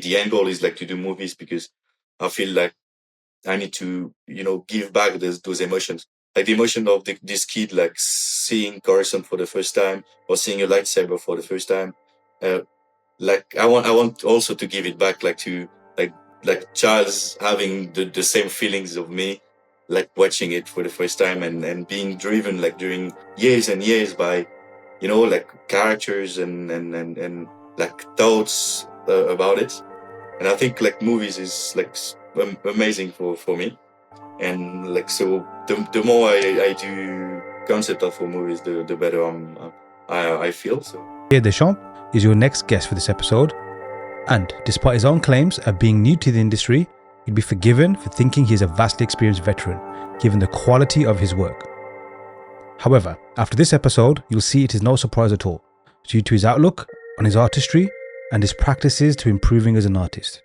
the end goal is like to do movies because I feel like I need to, give back those emotions. Like the emotion of this kid, like seeing Coruscant for the first time or seeing a lightsaber for the first time. Uh, like I want also to give it back, like to like Charles having the same feelings of me, like watching it for the first time and being driven like during years and years by, like characters and like thoughts about it. And I think like movies is like amazing for me. And like so the more I do concept art for movies, the better I feel. So Pierre Deschamps is your next guest for this episode, and despite his own claims of being new to the industry, he'd be forgiven for thinking he is a vastly experienced veteran, given the quality of his work. However, after this episode, you'll see it is no surprise at all, due to his outlook on his artistry and his practices to improving as an artist.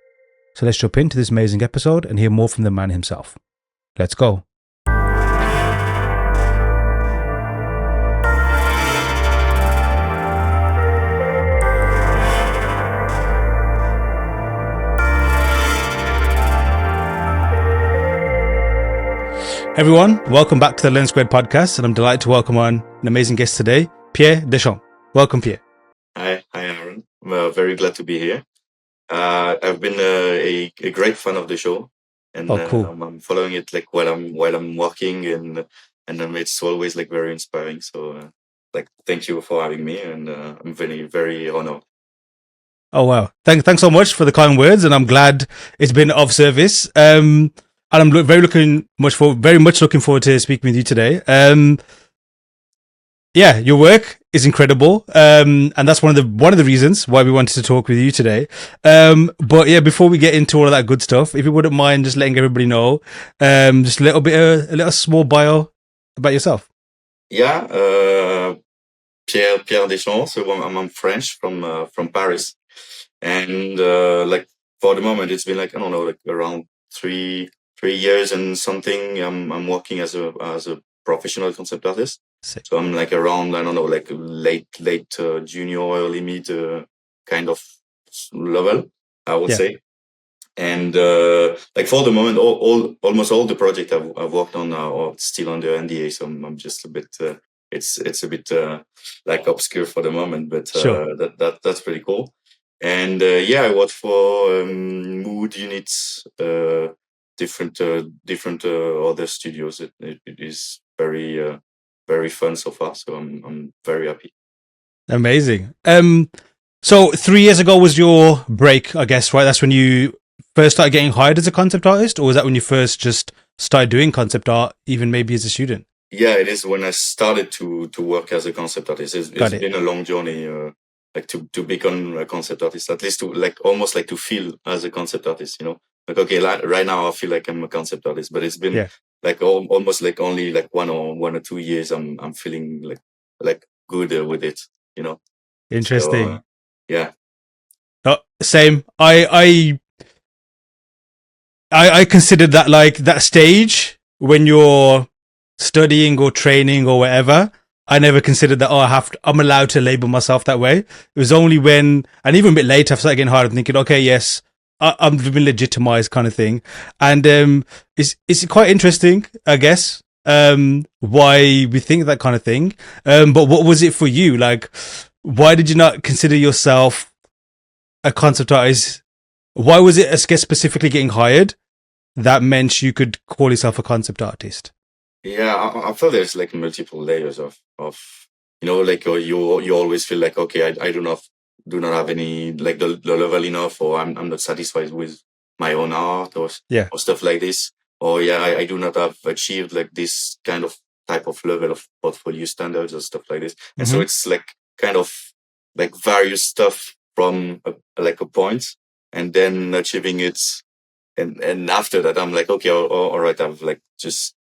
So let's jump into this amazing episode and hear more from the man himself. Let's go. Everyone, welcome back to the Learn Squared podcast, and I'm delighted to welcome on an amazing guest today, Pierre Deschamps. Welcome, Pierre. Hi, Aaron. I'm very glad to be here. I've been a great fan of the show, and cool. I'm following it like while I'm working, and it's always like very inspiring. So like, thank you for having me, and I'm very very honored. Oh wow! Thanks so much for the kind words, and I'm glad it's been of service. And I'm very much looking forward to speaking with you today. Yeah, your work is incredible, and that's one of the reasons why we wanted to talk with you today. But yeah, before we get into all of that good stuff, if you wouldn't mind just letting everybody know, just a little small bio about yourself. Yeah, Pierre Deschamps. So I'm French from Paris, and like for the moment, it's been like I don't know, like around 3 years and something. I'm working as a professional concept artist. Sick. So I'm like around, I don't know, like late junior, early mid kind of level, I would say. And like for the moment, almost all the projects I've worked on are still under NDA. So I'm just a bit. It's a bit like obscure for the moment, but Sure. That's pretty cool. And I work for Mood Units, different other studios. It is very very fun so far. So I'm very happy. Amazing. So 3 years ago was your break, I guess, right? That's when you first started getting hired as a concept artist, or was that when you first just started doing concept art, even maybe as a student? Yeah, it is when I started to work as a concept artist. It's been a long journey, like to become a concept artist, at least to like almost like to feel as a concept artist, Like, okay, right now I feel like I'm a concept artist, but it's been like almost like only like 1 or 2 years I'm feeling like good with it, Interesting. So, yeah. Same. I considered that like that stage when you're studying or training or whatever. I never considered that, I'm allowed to label myself that way. It was only when, and even a bit later, I started getting hard and thinking, okay, yes, I'm being legitimized kind of thing. And it's quite interesting, I guess, why we think that kind of thing. But what was it for you? Like, why did you not consider yourself a concept artist? Why was it, I guess, specifically getting hired that meant you could call yourself a concept artist? Yeah, I feel there's like multiple layers of like you always feel like, okay, I do not have any like the level enough, or I'm not satisfied with my own art or stuff like this, or I do not have achieved like this kind of type of level of portfolio standards or stuff like this. And so it's like kind of like various stuff from a point, and then achieving it, and after that I'm like, okay, all right, I've like just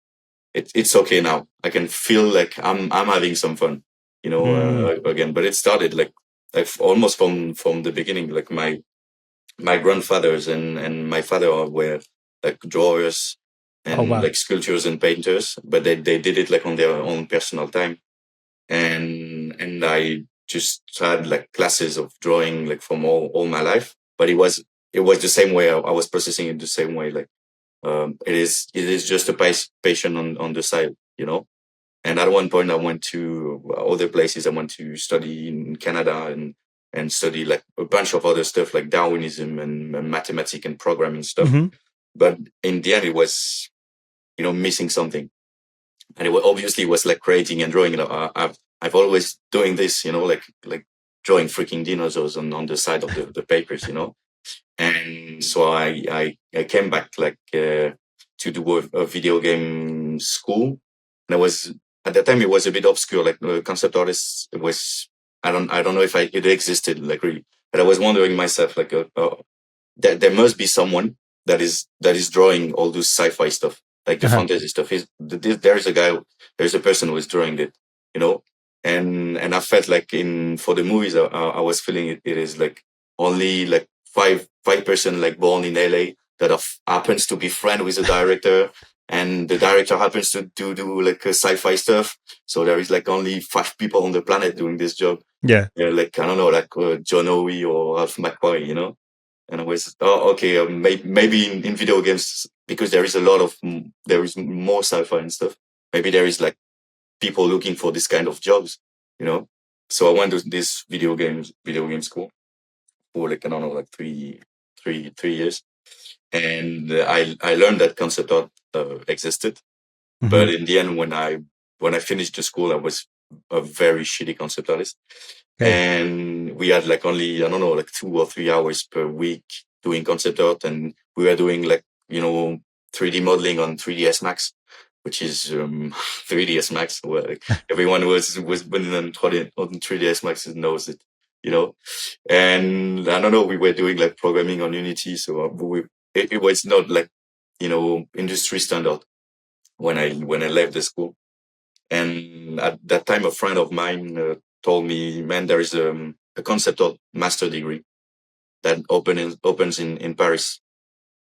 it's okay now. I can feel like I'm having some fun, again. But it started like almost from the beginning. Like my grandfathers and my father were like drawers and like sculptors and painters, but they did it like on their own personal time, and I just had like classes of drawing like from all my life. But it was it was the same way. I was processing it the same way. Like it is just a passion on the side, you know. And at one point, I went to other places. I went to study in Canada and study like a bunch of other stuff like Darwinism and mathematics and programming stuff. Mm-hmm. But in the end, it was, you know, missing something. And obviously was like creating and drawing. I've always doing this, you know, like drawing freaking dinosaurs on the side of the papers, you know. And so I came back like to do a video game school. And I was at that time it was a bit obscure, like concept artists. It was I don't know if it existed like really, but I was wondering myself like there must be someone that is drawing all this sci-fi stuff, like the fantasy stuff. There's a guy, there's a person who is drawing it, you know. And I felt like for the movies, I was feeling it is like only like five person like born in LA that happens to be friend with the director, and the director happens to do like sci-fi stuff. So there is like only 5 people on the planet doing this job. Yeah. Like I don't know, like John Owie or Ralph McQuarrie, you know. And I was, oh, okay, maybe in video games, because there is there is more sci-fi and stuff. Maybe there is like people looking for this kind of jobs, you know. So I went to this video game school for like I don't know, like three years, and I learned that concept art existed. Mm-hmm. But in the end, when I finished the school, I was a very shitty concept artist. Okay. And we had like only, I don't know, like 2 or 3 hours per week doing concept art. And we were doing like, you know, 3D modeling on 3ds Max, which is 3ds Max. Where like, everyone was building on 3ds Max knows it, you know. And I don't know, we were doing like programming on Unity. So it was not like, you know, industry standard when I left the school. And at that time, a friend of mine told me, man, there is a concept art master degree that opens in Paris.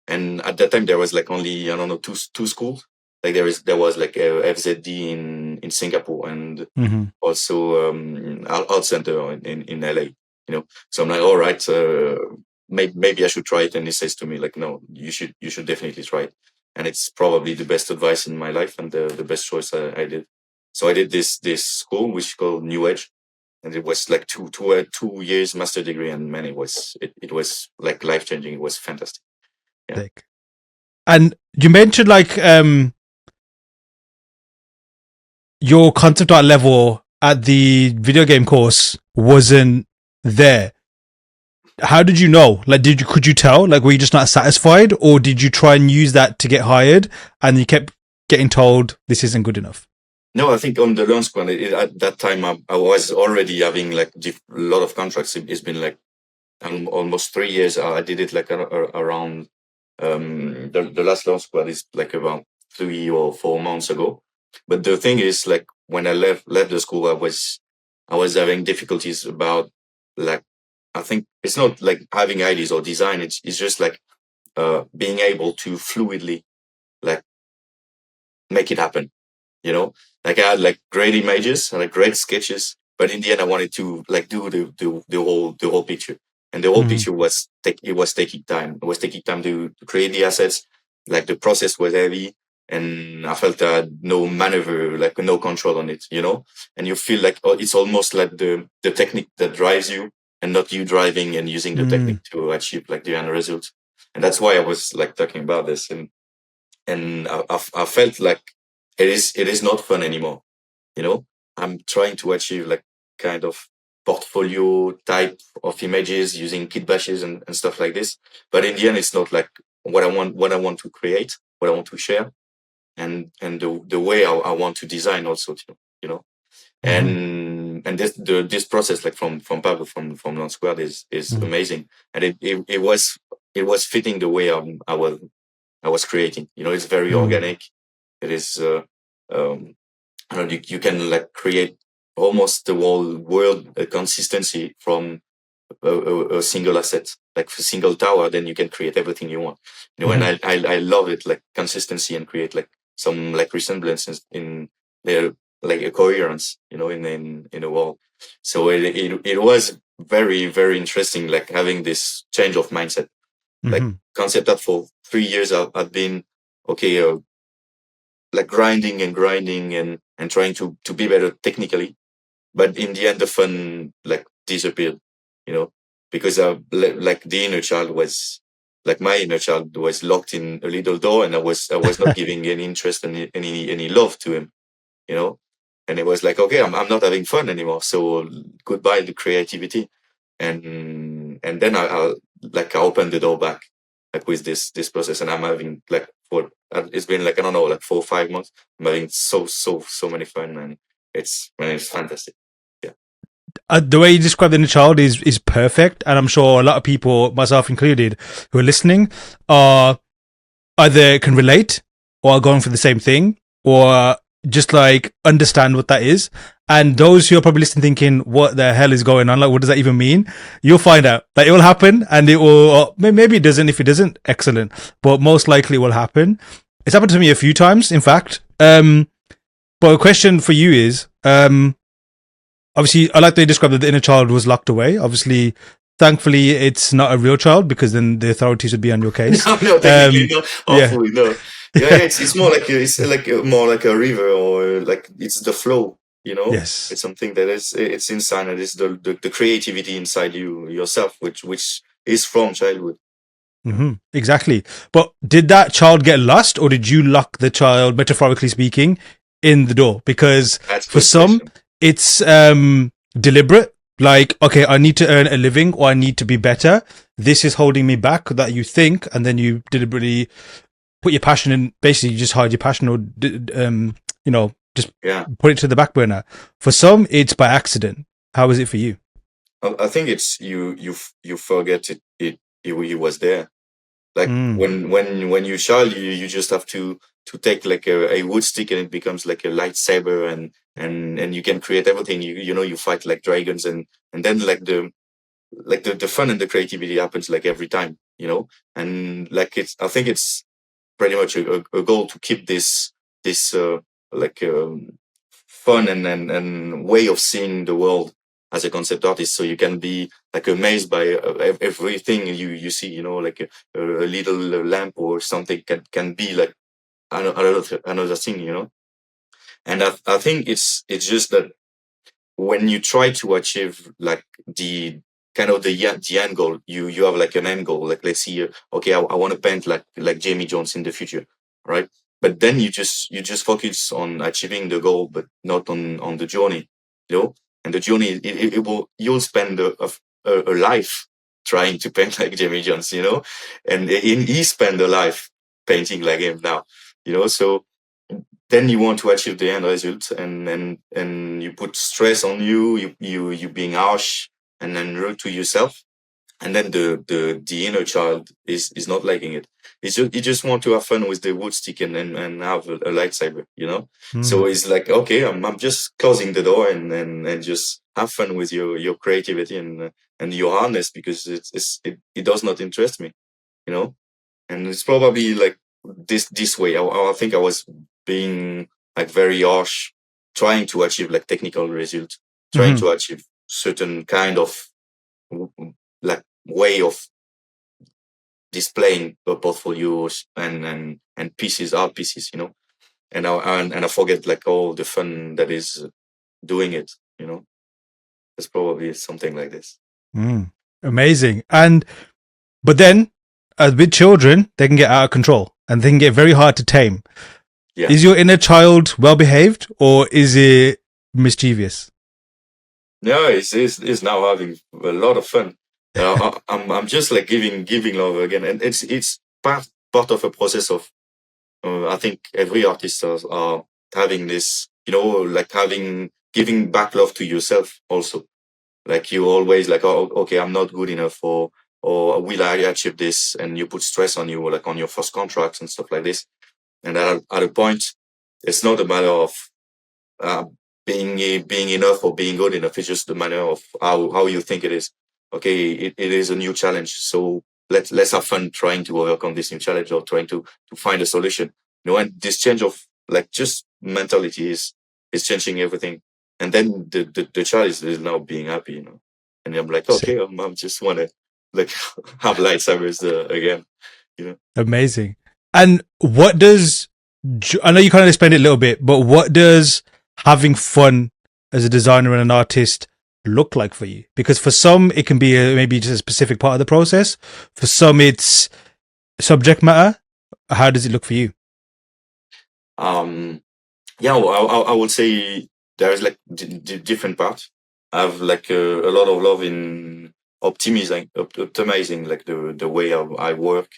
And at that time, there was like only, I don't know, two schools. Like there was like a FZD in Singapore and also Art Center in LA, you know. So I'm like, all right, maybe I should try it. And he says to me like, no, you should definitely try it. And it's probably the best advice in my life and the best choice I did. So I did this school, which is called New Edge. And it was like 2 years master degree. And man, it was like life changing. It was fantastic. Yeah. And you mentioned like, your concept art level at the video game course wasn't there. How did you know? Like, could you tell? Like, were you just not satisfied, or did you try and use that to get hired, and you kept getting told this isn't good enough? No, I think on the launch squad at that time I was already having like a lot of contracts. It's been like almost 3 years. I did it like around the last launch squad is like about 3 or 4 months ago. But the thing is, like when I left the school, I was having difficulties about like, I think it's not like having ideas or design. It's just like being able to fluidly like make it happen. You know, like I had like great images and like great sketches, but in the end, I wanted to like do the whole picture. And the whole picture was taking time. It was taking time to create the assets. Like the process was heavy. And I felt I had no maneuver, like no control on it, you know. And you feel like it's almost like the technique that drives you, and not you driving and using the technique to achieve like the end result. And that's why I was like talking about this, and I felt like it is not fun anymore, you know. I'm trying to achieve like kind of portfolio type of images using kit bashes and stuff like this, but in the end, it's not like what I want to create, what I want to share. And the way I want to design also, you know, and this process like from Pablo from Launch Squad is amazing, and it was fitting the way I was creating. You know, it's very organic. It is I don't know, you can like create almost the whole world a consistency from a single asset, like a single tower. Then you can create everything you want. You know, and I love it, like consistency, and create like some like resemblances in their like a coherence, you know, in a wall. So it was very, very interesting, like having this change of mindset, Like Mhm. concept that for 3 years I've been okay, like grinding and trying to be better technically. But in the end, the fun like disappeared, you know, because like the inner child was like my inner child was locked in a little door, and I was not giving any interest and any love to him, you know. And it was like, okay, I'm not having fun anymore. So goodbye the creativity. And then I opened the door back, like with this process, and I'm having like it's been like, I don't know, like 4 or 5 months. I'm having so many fun, and it's fantastic. Yeah. The way you describe the inner child is perfect, and I'm sure a lot of people, myself included, who are listening, are either can relate or are going for the same thing, or just like understand what that is. And those who are probably listening thinking, what the hell is going on? Like, what does that even mean? You'll find out. Like, it will happen, and it will, or maybe it doesn't. If it doesn't, excellent. But most likely it will happen. It's happened to me a few times, in fact. But a question for you is, obviously, I like to describe that the inner child was locked away. Obviously, thankfully, it's not a real child, because then the authorities would be on your case. No, technically no. Yeah. Hopefully no. Yeah, it's more like more like a river, or like it's the flow. You know, Yes. it's something that it's inside, and it's the creativity inside you yourself, which is from childhood. Exactly. But did that child get lost, or did you lock the child, metaphorically speaking, in the door? Because That's a for good some, question. it's deliberate. Like, okay, I need to earn a living, or I need to be better. This is holding me back, that you think, and then you deliberately put your passion in, basically you just hide your passion, or, just Yeah, put it to the back burner. For some, it's by accident. How is it for you? I think it's you forget it was there. Like Mm. when you're child, you just have to take like a wood stick, and it becomes like a lightsaber, and you can create everything. You fight like dragons, and then the fun and the creativity happens like every time, and like I think it's pretty much a goal to keep this like fun and way of seeing the world as a concept artist, so you can be like amazed by everything you see, like a little lamp or something can be like another thing, and I think it's just that when you try to achieve like the kind of the end goal, you have like an end goal, like let's see, okay, I want to paint like Jamie Jones in the future, right? But then you just focus on achieving the goal, but not on the journey, and the journey, you'll spend a life trying to paint like Jamie Jones, and he spend a life painting like him now, so then you want to achieve the end result, and you put stress on you being harsh and then rude to yourself, and then the inner child is not liking it. You just want to have fun with the wood stick, and have a lightsaber, so Mm. it's like, okay, I'm just closing the door, and just have fun with your creativity, and your harness, because it does not interest me, you know and it's probably like this way. I think I was being like very harsh, trying to achieve like technical results, trying Mhm. to achieve certain kind of like way of displaying the portfolios and pieces, art pieces, and I forget like all the fun that is doing it. It's probably something like this. Mm. Amazing. But then, with children, they can get out of control, and they can get very hard to tame. Yeah. Is your inner child well behaved, or is it mischievous? No, it's now having a lot of fun. I'm just like giving love again, and it's part of a process of. I think every artist are having this, like having giving back love to yourself also. Like you always like, oh, okay, I'm not good enough, or will I achieve this? And you put stress on you, like on your first contracts and stuff like this. And at a point, it's not a matter of uh, being enough or being good enough. It's just a matter of how you think it is. Okay, it is a new challenge, so let's have fun trying to overcome this new challenge, or trying to find a solution. And this change of like just mentality is changing everything. And then the child is now being happy, and I'm like, So, okay, I'm just wanna like have lightsabers again. You know. Amazing. And what does, I know you kind of explained it a little bit, but what does having fun as a designer and an artist look like for you? Because for some, it can be maybe just a specific part of the process. For some, it's subject matter. How does it look for you? Yeah, well, I would say there's like different parts. I have like a lot of love in optimizing like the way I work,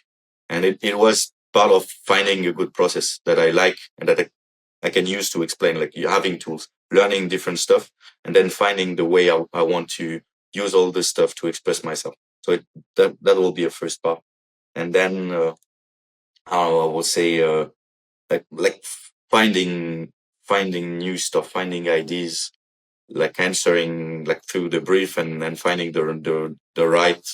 and it was part of finding a good process that I like and that I can use to explain, like having tools, learning different stuff, and then finding the way I want to use all this stuff to express myself. So that will be a first part, and then I would say like finding new stuff, finding ideas, like answering like through the brief, and finding the right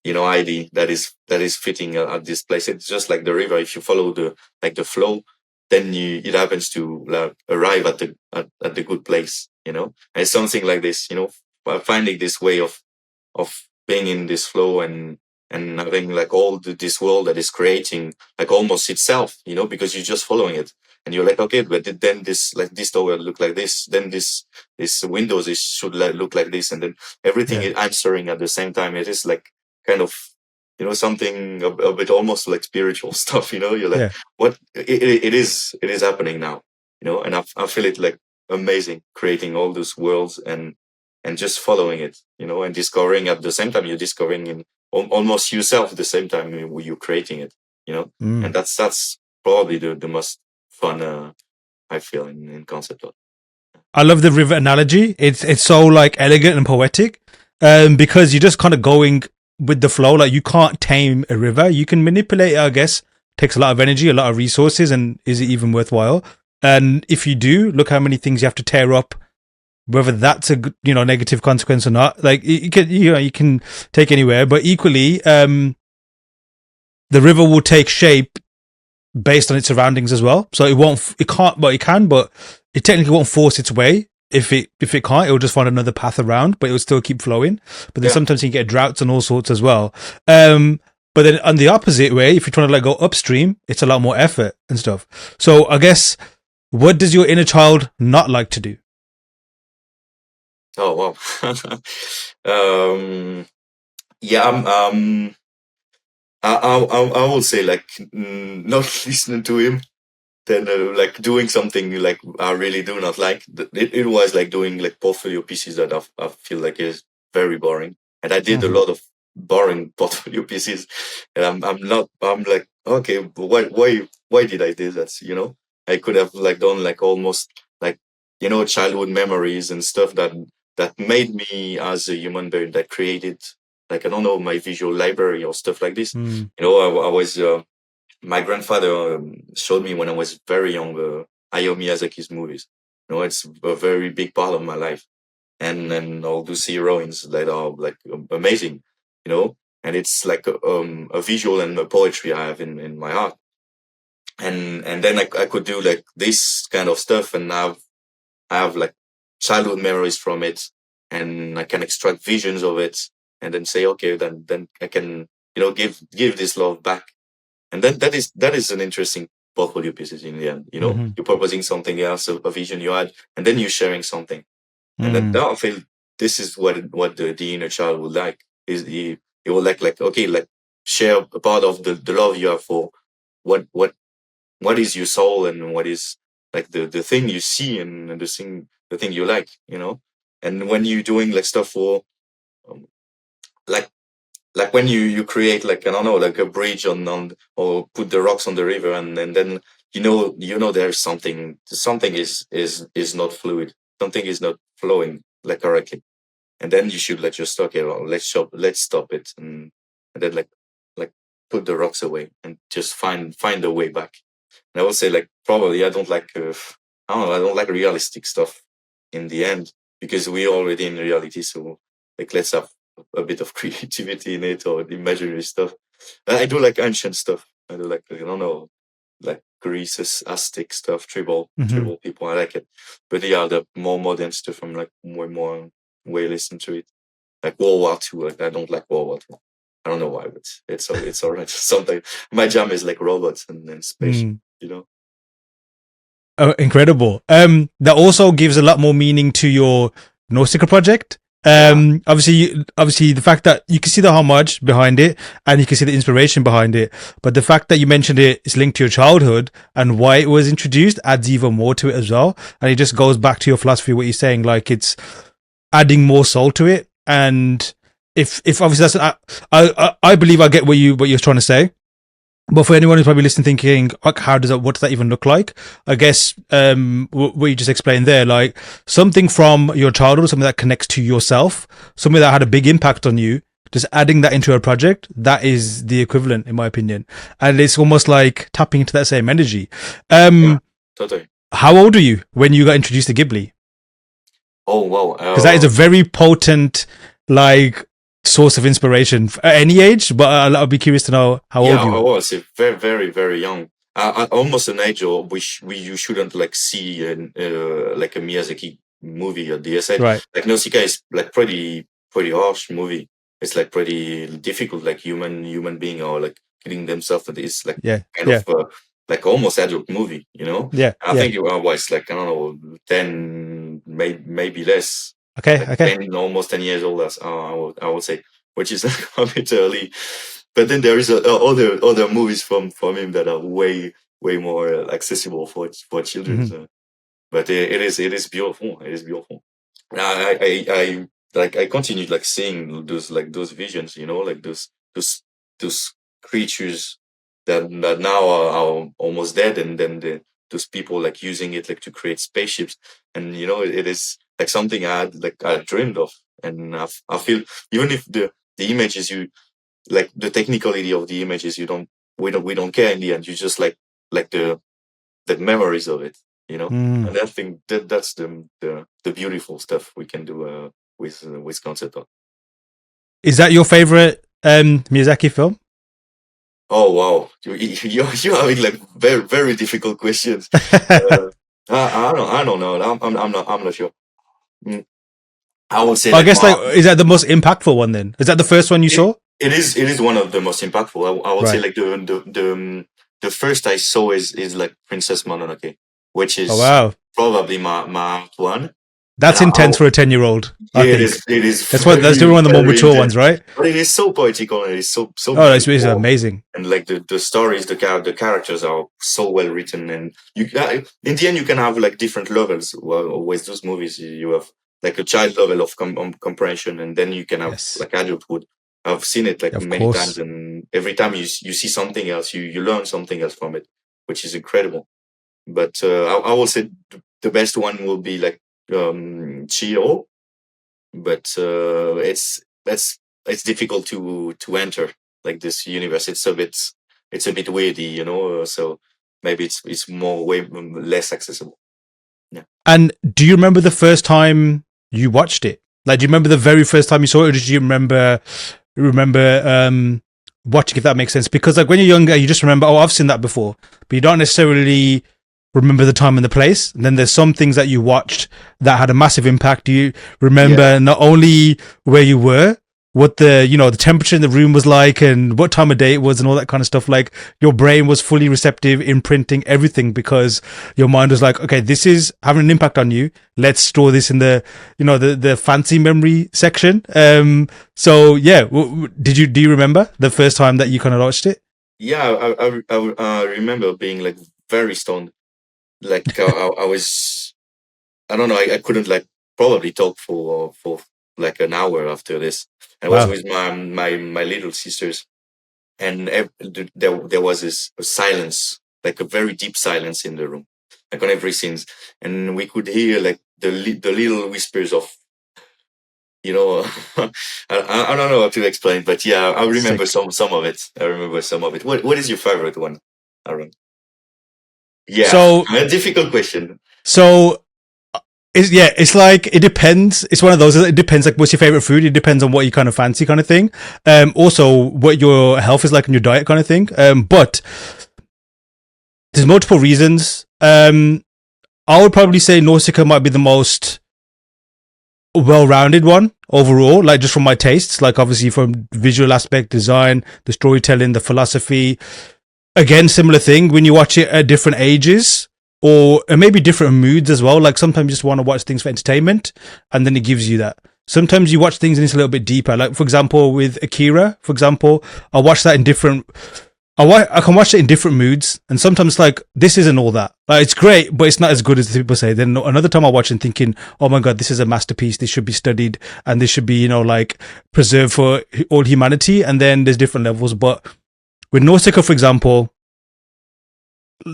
ID that is fitting at this place. It's just like the river. If you follow the flow, then it happens to like arrive at the good place. And it's something like this. Finding this way of being in this flow, and having like all this world that is creating like almost itself, because you're just following it, and you're like, okay, but then this, like this door will look like this, then this windows should look like this, and then everything Yeah. is answering at the same time. It is like kind of something a bit almost like spiritual stuff. You're like, Yeah. what it is happening now. And I feel it like amazing, creating all those worlds, and just following it, and discovering at the same time. You're discovering in almost yourself at the same time when you're creating it, and Mm. that's probably the most fun I feel in concept art. I love the river analogy. It's so like elegant and poetic, because you're just kind of going with the flow. Like you can't tame a river. You can manipulate it, I guess. Takes a lot of energy, a lot of resources, and is it even worthwhile? And if you do, look how many things you have to tear up, whether that's a negative consequence or not. Like you can take anywhere, but equally, the river will take shape based on its surroundings as well. So it can't, but it can, but it technically won't force its way. If it can't, it will just find another path around, but it will still keep flowing. But then sometimes you get droughts and all sorts as well. But then on the opposite way, if you're trying to like go upstream, it's a lot more effort and stuff. So I guess, what does your inner child not like to do? Oh wow. Yeah. I will say like not listening to him, then like doing something like I really do not like. It was like doing like portfolio pieces that I feel like is very boring, and I did a Mhm. lot of boring portfolio pieces, and I'm like, okay, but why did I do that? I could have like done like almost like childhood memories and stuff that made me as a human being, that created like, I don't know, my visual library or stuff like this. Mm. I was my grandfather showed me when I was very young Hayao Miyazaki's movies. It's a very big part of my life, and all those heroines that are like amazing, and it's like a visual and a poetry I have in my heart, and then I could do like this kind of stuff, and I have like childhood memories from it, and I can extract visions of it, and then say, okay, then I can give this love back. And that is an interesting portfolio pieces in the end. Mhm. You're proposing something else, a vision you had, and then you're sharing something. And then Mm. I feel this is what the inner child would like. Is he will like, okay, like share a part of the love you have for what is your soul, and what is like the thing you see, and the thing you like. And when you're doing like stuff for um, like when you create like, I don't know, like a bridge on or put the rocks on the river, and then there's something is not fluid, something is not flowing like correctly, and then you should like just, okay, well, let's stop it, and then like put the rocks away and just find a way back. And I would say like probably I don't like realistic stuff in the end, because we're already in reality. So like let's have a bit of creativity in it, or imaginary stuff. I do like ancient stuff. I do like, I don't know, like Greece's Aztec stuff, Mhm. tribal people. I like it. But yeah, the more modern stuff, I'm like more listen to it. like World War II. Like I don't like World War II. I don't know why, but it's alright. Sometimes my jam is like robots and spaceship. You know. Oh, incredible. That also gives a lot more meaning to your Nausicaa project. Obviously the fact that you can see the homage behind it and you can see the inspiration behind it, but the fact that you mentioned it is linked to your childhood and why it was introduced adds even more to it as well. And it just goes back to your philosophy, what you're saying, like it's adding more soul to it. And if obviously I believe I get what you're trying to say. But for anyone who's probably listening, thinking, like, what does that even look like? I guess, what you just explained there, like something from your childhood, something that connects to yourself, something that had a big impact on you, just adding that into a project, that is the equivalent, in my opinion. And it's almost like tapping into that same energy. Yeah, totally. How old were you when you got introduced to Ghibli? Oh wow! Because that is a very potent, like, source of inspiration at any age, but I'll be curious to know how old you I were. was very, very, very young. Almost an age of which you shouldn't like see like a Miyazaki movie at the SL. Right. Like Nausicaa is like pretty harsh movie. It's like pretty difficult. Like human being or like killing themselves. It's like Yeah. kind Yeah. of like almost adult movie. You know. Yeah. I Yeah. think it was like I don't know 10, maybe less. Okay. Like Okay. 10, almost 10 years old. As I would say, which is a bit early. But then there is other movies from him that are way more accessible for children. Mm-hmm. So. But it is beautiful. It is beautiful. I like I continued like seeing those visions. You know, like those creatures that now are almost dead, and then those people like using it like to create spaceships, and you know it is like something I dreamed of, and I feel even if the images you like the technicality of the images we don't care in the end. You just like the memories of it, you know. Mm. And I think that's the beautiful stuff we can do with concept art. Is that your favorite Miyazaki film? Oh wow, you're having like very very difficult questions. uh, I don't know. I'm not sure. Mm, I would say I like guess, like, is that the most impactful one then? Is that the first one you it, saw? it is one of the most impactful. I would say Right. like the first I saw is like Princess Mononoke, which Oh is wow, probably my one. And that's intense for a 10-year-old. I yeah, it think is. It is that's doing very one of the more very mature ones, intense, right? but it is so poetical and it is so Oh, it's beautiful. amazing. And like the stories, the characters are so well written, and in the end you can have like different levels. Well, with those movies, you have like a child level of comprehension, and then you can have Yes, like adulthood. I've seen it like of many times, course. and every time you see something else, you learn something else from it, which is incredible. But I will say the best one will be like Chio, but it's difficult to enter like this universe. It's a bit weirdy, you know. So maybe it's more way less accessible. Yeah. And do you remember the first time you watched it? Like, do you remember the very first time you saw it, or did you remember watching, if that makes sense? Because like when you're younger, you just remember, oh, I've seen that before, but you don't necessarily remember the time and the place. And then there's some things that you watched that had a massive impact. Do you remember Yeah. not only where you were, what the temperature in the room was like, and what time of day it was, and all that kind of stuff? Like your brain was fully receptive, imprinting everything, because your mind was like, okay, this is having an impact on you. Let's store this in the fancy memory section. So yeah, do you remember the first time that you kind of watched it? Yeah, I remember being like very stoned. Like I was, I don't know, I couldn't like probably talk for like an hour after this. I was Wow. with my little sisters, and there was this silence, like a very deep silence in the room, like on every scene, and we could hear like the little whispers of, you know, I don't know how to explain, but yeah, I remember Sick. some of it. I remember some of it. What is your favorite one, Aaron? Yeah, So a difficult question. so it's like, it depends. It's one of those. It depends. Like, what's your favorite food? It depends on what you kind of fancy, kind of thing. Also, what your health is like and your diet, kind of thing. But there's multiple reasons. I would probably say Nausicaa might be the most a well-rounded one overall, like just from my tastes, like obviously from visual aspect, design, the storytelling, the philosophy. Again, similar thing when you watch it at different ages or maybe different moods as well. Like sometimes you just want to watch things for entertainment and then it gives you that. Sometimes you watch things and it's a little bit deeper. Like for example, with Akira, for example, I watch that in different I can watch it in different moods, and sometimes like this isn't all that. Like it's great, but it's not as good as the people say. Then another time I watch it thinking, oh my god, this is a masterpiece. This should be studied, and this should be like preserved for all humanity. And then there's different levels. But with Nausicaa, for example,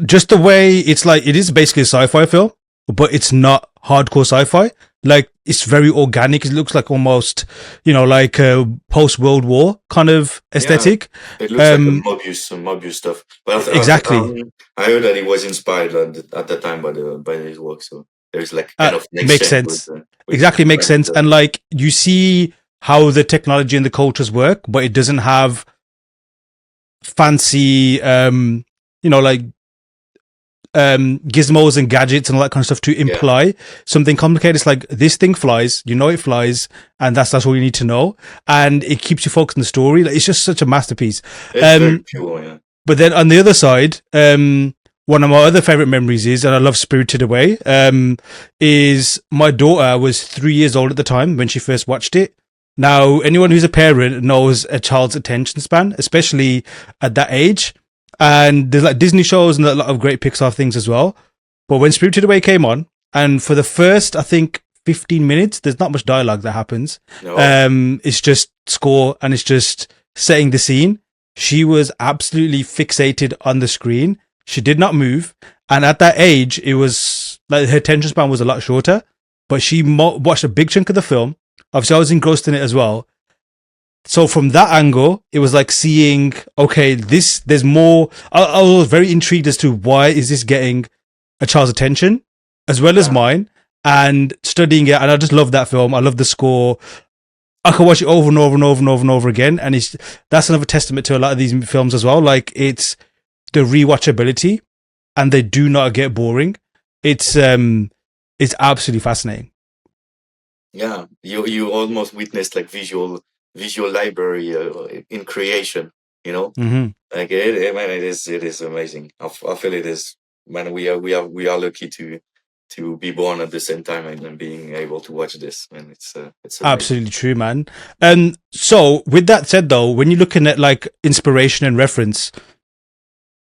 just the way it's like it is basically a sci-fi film, but it's not hardcore sci-fi. Like it's very organic. It looks like almost, like a post-World War kind of Yeah, aesthetic. it looks like a Mobius stuff. But Exactly. I heard that he was inspired at the time by his work. So there's like kind of an Makes exchange sense. with Exactly, makes different. sense. And like you see how the technology and the cultures work, but it doesn't have fancy, like gizmos and gadgets and all that kind of stuff to Yeah, imply something complicated. It's like this thing flies, it flies, and that's all you need to know, and it keeps you focused on the story. Like, it's just such a masterpiece. it's very Um, pure. Yeah, but then on the other side, one of my other favorite memories is, and I love Spirited Away, is my daughter was 3 years old at the time when she first watched it. Now, anyone who's a parent knows a child's attention span, especially at that age. And there's like Disney shows and a lot of great Pixar things as well. But when Spirited Away came on, and for the first, I think, 15 minutes, there's not much dialogue that happens. no, It's just score and it's just setting the scene. She was absolutely fixated on the screen. She did not move. And at that age, it was like her attention span was a lot shorter, but she watched a big chunk of the film. Obviously, I was engrossed in it as well. So from that angle, it was like seeing, okay, there's more. I was very intrigued as to why is this getting a child's attention as well as yeah, mine, and studying it. And I just love that film. I love the score. I can watch it over and over and over and over and over again. And that's another testament to a lot of these films as well. Like it's the rewatchability and they do not get boring. It's absolutely fascinating. yeah. You almost witnessed like visual library in creation. You know, Mm-hmm. like man, it is amazing. I feel it is. Man, we are lucky to be born at the same time and being able to watch this. And it's amazing. Absolutely true, man. And so, with that said, though, when you're looking at like inspiration and reference,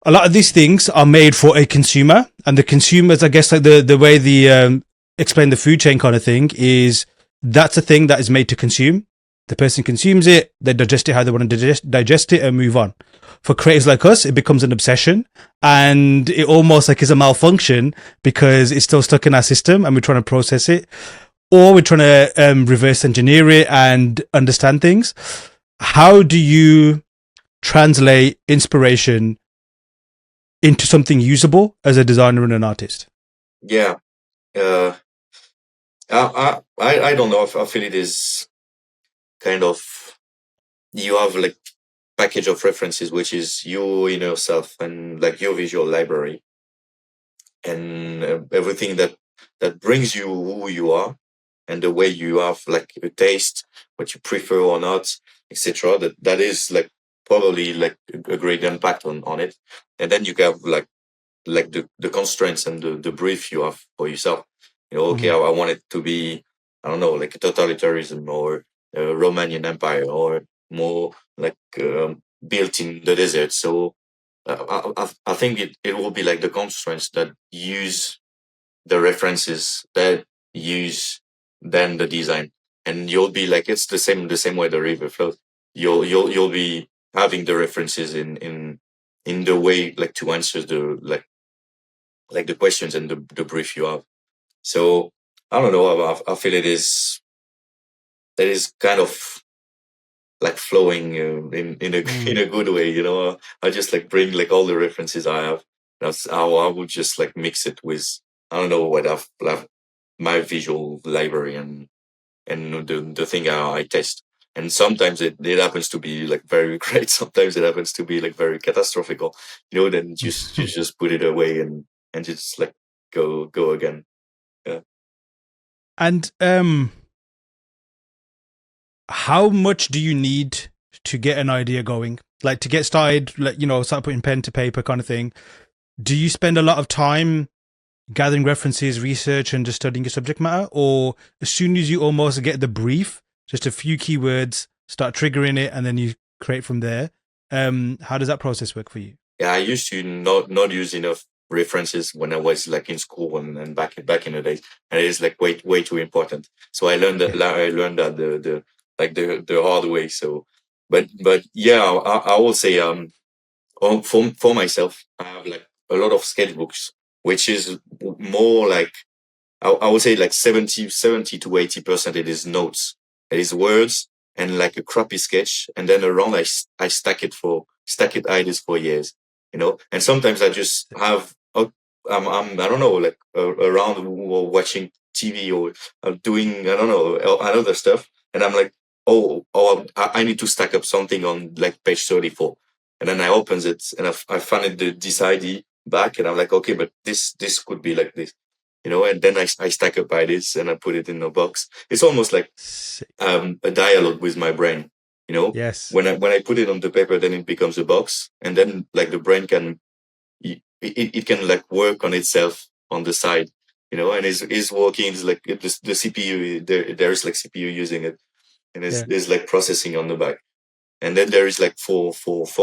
a lot of these things are made for a consumer, and the consumers, I guess, like the way the explain the food chain kind of thing is that's a thing that is made to consume. The person consumes it, they digest it how they want to digest it, and move on. For creators like us, it becomes an obsession, and it almost like is a malfunction because it's still stuck in our system, and we're trying to process it, or we're trying to reverse engineer it and understand things. How do you translate inspiration into something usable as a designer and an artist? Yeah. Uh, I don't know. I feel it is kind of you have like package of references, which is you in yourself and like your visual library and everything that brings you who you are and the way you have like a taste, what you prefer or not, etc. That is like probably like a great impact on it. And then you have like the constraints and the brief you have for yourself. Okay, Mm-hmm. I want it to be, I don't know, like a totalitarianism or a Romanian Empire or more like built in the desert. So I think it will be like the constraints that use the references that use then the design, and you'll be like it's the same way the river flows. You'll be having the references in the way like to answer the like the questions and the brief you have. So I don't know. I feel it is kind of like flowing in a in Mm. a good way. I just like bring like all the references I have. That's how I would just like mix it with I don't know what I've my visual library and the thing I test. And sometimes it happens to be like very great. Sometimes it happens to be like very catastrophical. Then you just put it away and just like go again. Yeah. And how much do you need to get an idea going? Like to get started, like, start putting pen to paper kind of thing. Do you spend a lot of time gathering references, research, and just studying your subject matter? Or as soon as you almost get the brief, just a few keywords, start triggering it, and then you create from there? How does that process work for you? Yeah, I used to not use enough references when I was like in school and back in the days, and it is like way too important. So I learned that the hard way. So, but yeah, I will say for myself, I have like a lot of sketchbooks, which is more like I would say like 70 to 80% it is notes, it is words and like a crappy sketch. And then around I stack it ideas for years, and sometimes I just have, I don't know, like around or watching TV or doing, I don't know, another stuff. And I'm like, oh, I need to stack up something on like page 34. And then I opens it and I find this ID back and I'm like, okay, but this could be like this, and then I stack up ideas and I put it in a box. It's almost like a dialogue with my brain, Yes. when I put it on the paper, then it becomes a box, and then like the brain can it can like work on itself on the side, and is working. It's like the CPU, there's like CPU using it, and there's like processing on the back, and then there is like for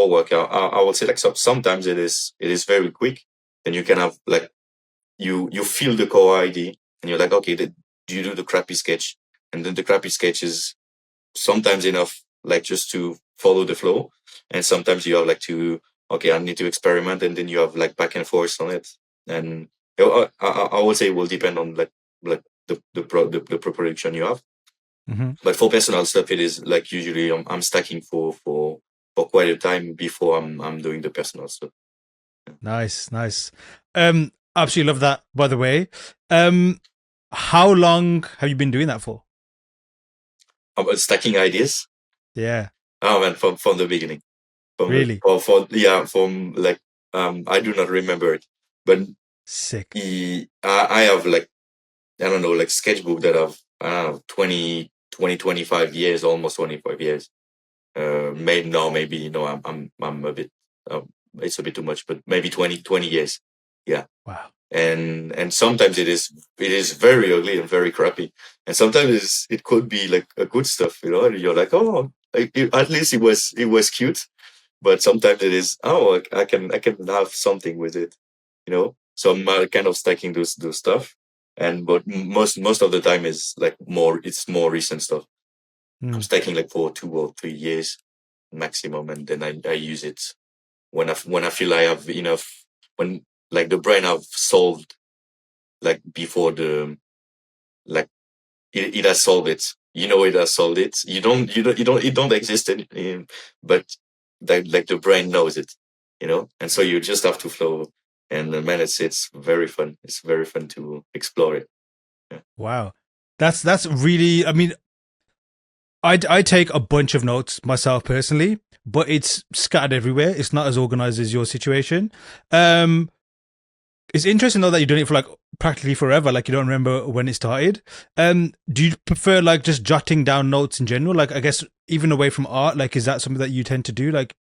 work. I would say like sometimes it is very quick. Then you can have like you feel the core ID and you're like, okay, do you do the crappy sketch? And then the crappy sketch is sometimes enough, like just to follow the flow. And sometimes you have like okay, I need to experiment. And then you have like back and forth on it. And I would say it will depend on like the production you have. Mm-hmm. But for personal stuff, it is like usually I'm stacking for quite a time before I'm doing the personal stuff. Nice. Absolutely love that, by the way. How long have you been doing that for? Stacking ideas. Yeah. Oh man, from the beginning. Really? From like I do not remember it, but Sick. I have like, I don't know, like sketchbook that have, I don't know, 25 years, almost 25 years. Maybe I'm a bit, it's a bit too much, but maybe 20 years. Yeah. Wow. And sometimes it is very ugly and very crappy, and sometimes it could be like a good stuff, and you're like, oh, at least it was cute. But sometimes it is, oh, I can have something with it, so I'm kind of stacking those stuff. But most of the time is like it's more recent stuff. I'm stacking like for 2 or 3 years maximum, and then I use it when I feel I have enough, when like the brain have solved, like before like it has solved it. It has solved it. It don't exist but like the brain knows it, and so you just have to flow. And man, it's very fun. It's very fun to explore it. Yeah. Wow. That's really, I mean, I take a bunch of notes myself personally, but it's scattered everywhere. It's not as organized as your situation. It's interesting though that you're doing it for like practically forever. Like you don't remember when it started. Do you prefer like just jotting down notes in general? Like I guess even away from art, like is that something that you tend to do? Like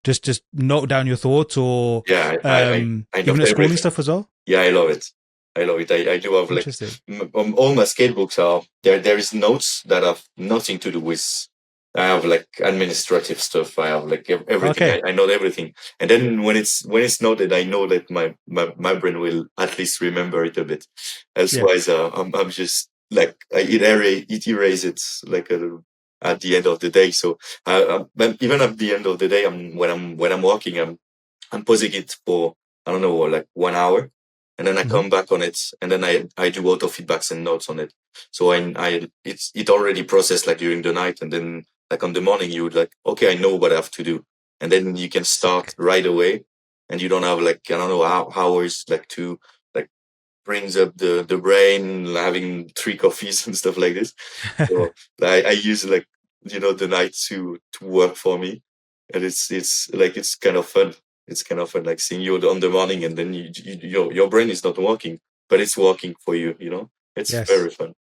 just note down your thoughts, or Yeah, I even love at schooling everything. stuff as well? Yeah, I love it. I love it. I do have like Interesting. all my sketchbooks are there. There is notes that have nothing to do with. I have like administrative stuff. I have like everything. Okay. I know everything. And then when it's noted, I know that my brain will at least remember it a bit. Yeah. Elsewise, I'm just like it erases it like at the end of the day. So but even at the end of the day, when I'm working, I'm pausing it for, I don't know, like 1 hour, and then I come back on it, and then I do auto feedbacks and notes on it. So it already processed like during the night, and then like on the morning you would like, okay, I know what I have to do, and then you can start right away, and you don't have like, I don't know, hours like to like brings up the brain having 3 coffees and stuff like this. So I use like, the night to work for me, and it's like it's kind of fun. It's kind of fun, like seeing you on the morning, and then your brain is not working, but it's working for you. It's Yes. very fun.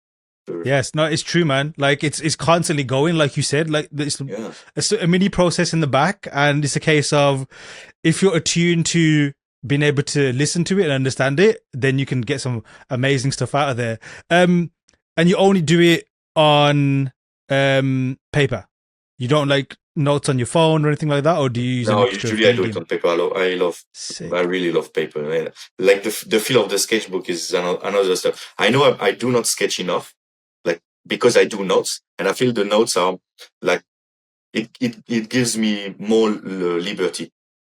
Yes, no, it's true, man. Like it's constantly going, like you said. Like Yeah. it's a mini process in the back, and it's a case of if you're attuned to being able to listen to it and understand it, then you can get some amazing stuff out of there. And you only do it on paper. You don't like notes on your phone or anything like that, or do you use a No, mixture of usually I do it reading? on paper. I Sick. really love paper. Like the feel of the sketchbook is another stuff. I know I do not sketch enough, like because I do notes, and I feel the notes are like it gives me more liberty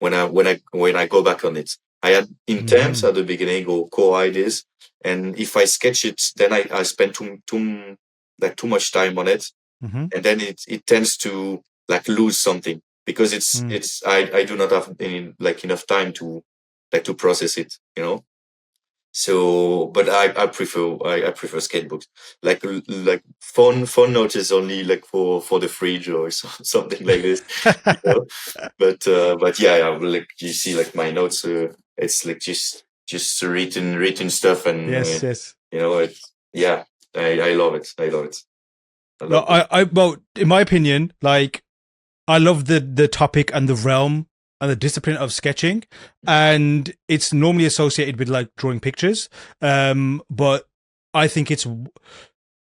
when I go back on it. I had intents Mm-hmm. at the beginning or core ideas, and if I sketch it, then I spend too much time on it, Mm-hmm. and then it tends to like lose something because I do not have any like enough time to process it, you know. So, but I prefer sketchbooks. Like phone notes is only like for the fridge or something like this, you know. But yeah, like you see, like my notes, it's like just written stuff, and Yes, yes. yeah, I love it. I love it. I No, love it. well, in my opinion, like I love the topic and the realm and the discipline of sketching, and it's normally associated with like drawing pictures. But I think it's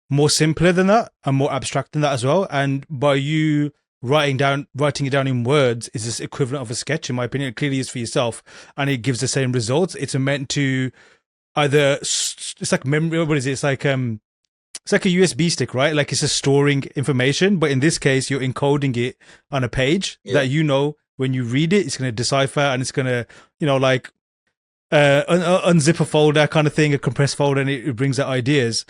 more simpler than that and more abstract than that as well. And by you writing it down in words is this equivalent of a sketch, in my opinion. It clearly is for yourself, and it gives the same results. It's meant to either it's like memory. What is it? It's like a USB stick, right? Like it's just storing information, but in this case, you're encoding it on a page Yeah. that when you read it, it's going to decipher and it's going to, like unzip a folder kind of thing, a compressed folder, and it brings out ideas.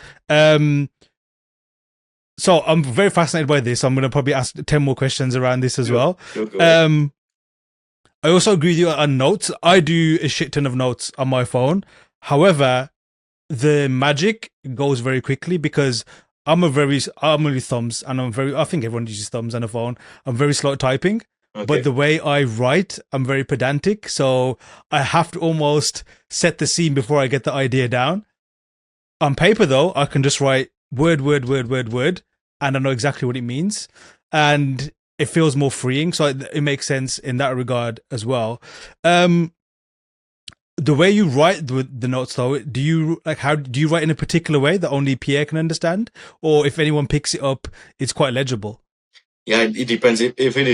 So I'm very fascinated by this. I'm going to probably ask 10 more questions around this as well. Go ahead. I also agree with you on notes. I do a shit ton of notes on my phone. However, the magic goes very quickly because I'm only thumbs, and I think everyone uses thumbs on a phone. I'm very slow at typing, Okay. but the way I write, I'm very pedantic. So I have to almost set the scene before I get the idea down. On paper, though, I can just write word, word, word, word, word, and I know exactly what it means. And it feels more freeing. So it makes sense in that regard as well. The way you write the notes, though, how do you write in a particular way that only Pierre can understand, or if anyone picks it up, it's quite legible? Yeah, it depends. If it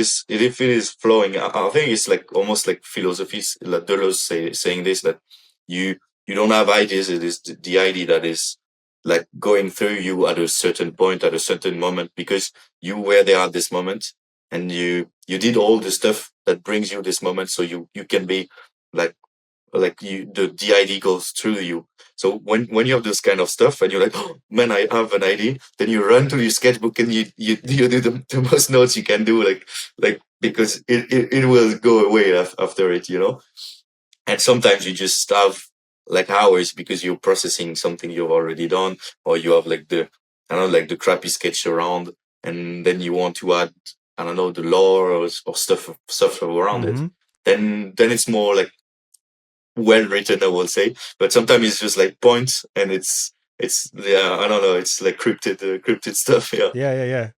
is flowing, I think it's like almost like philosophies. Like Deleuze saying this, that you don't have ideas. It is the idea that is like going through you at a certain point, at a certain moment, because you were there at this moment, and you did all the stuff that brings you this moment, so you can be like the idea goes through you. So when you have this kind of stuff and you're like, oh man, I have an idea, then you run to your sketchbook and you do the most notes you can do, like because it will go away after it, you know. And sometimes you just have like hours because you're processing something you've already done, or you have like I don't know, like the crappy sketch around, and then you want to add, I don't know, the lore or stuff around it. Mm-hmm. Then it's more like well written, I will say, but sometimes it's just like points, and it's yeah, I don't know, it's like cryptid stuff. Yeah. Yeah.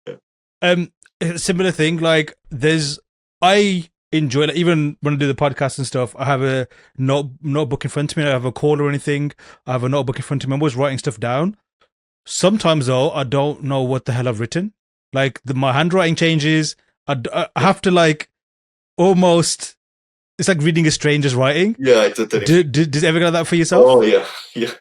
Yeah. A similar thing. Like I enjoy it. Even when I do the podcast and stuff, I have a notebook in front of me. I have a call or anything. I have a notebook in front of me. I'm always writing stuff down. Sometimes though, I don't know what the hell I've written. Like my handwriting changes. I have to like almost. It's like reading a stranger's writing. Yeah, I totally. Did you ever get that for Oh yourself? yeah, yeah,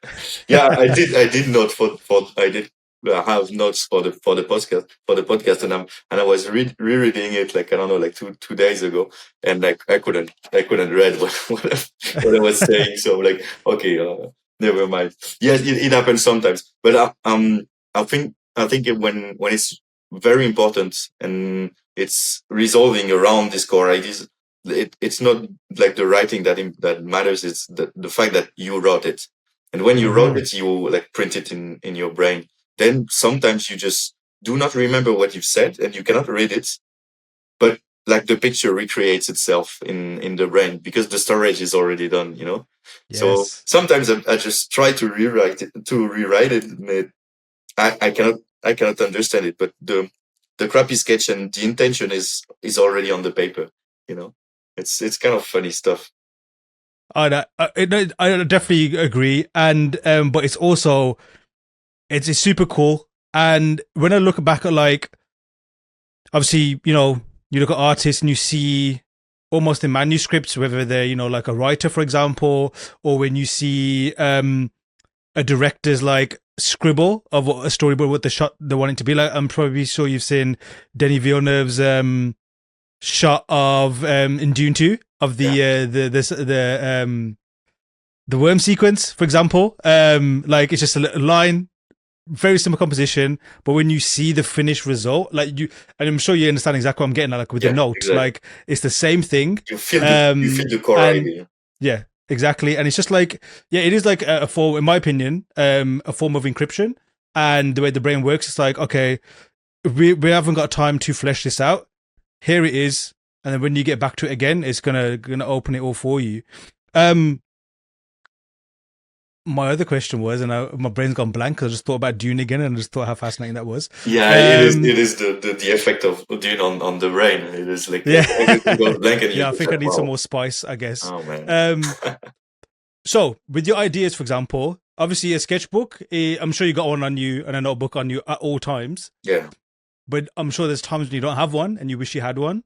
yeah. I did note for I did have notes for the podcast, and I was rereading it, like I don't know, like two days ago, and like I couldn't read what I was saying. So I'm like, okay, never mind. Yes, it happens sometimes, but I think when it's very important and it's resolving around these core ideas, it's not like the writing that matters. It's the fact that you wrote it, and when you wrote Mm-hmm. it, you like print it in your brain. Then sometimes you just do not remember what you've said, and you cannot read it, but like the picture recreates itself in the brain because the storage is already done, So Yes. sometimes I just try to rewrite it, I cannot understand it, but the crappy sketch and the intention is already on the paper. You know, it's kind of funny stuff. I definitely agree, and but it's also it's super cool. And when I look back at like, obviously, you look at artists and you see almost in manuscripts, whether they're like a writer, for example, or when you see a director's like scribble of what a storyboard, what the shot they want it to be like. I'm probably sure you've seen Denis Villeneuve's shot of in Dune 2 of Yeah. the worm sequence, for example. Like it's just a little line, very simple composition, but when you see the finished result, like and I'm sure you understand exactly what I'm getting at, like with the Yeah, note, exactly. like it's the same thing. You feel the core And idea. yeah, exactly. And it's just like, yeah, it is like a form, in my opinion, a form of encryption. And the way the brain works, it's like, okay, we haven't got time to flesh this out. Here it is. And then when you get back to it again, it's gonna open it all for you. My other question was, and my brain's gone blank because I just thought about Dune again and I just thought how fascinating that was. Yeah, it is the effect of Dune on the brain. It is like Yeah. everything goes blank and Yeah, I you think I need some wow. more spice, I guess. Oh man. So with your ideas, for example, obviously a sketchbook, I'm sure you got one on you and a notebook on you at all times. Yeah. But I'm sure there's times when you don't have one and you wish you had one.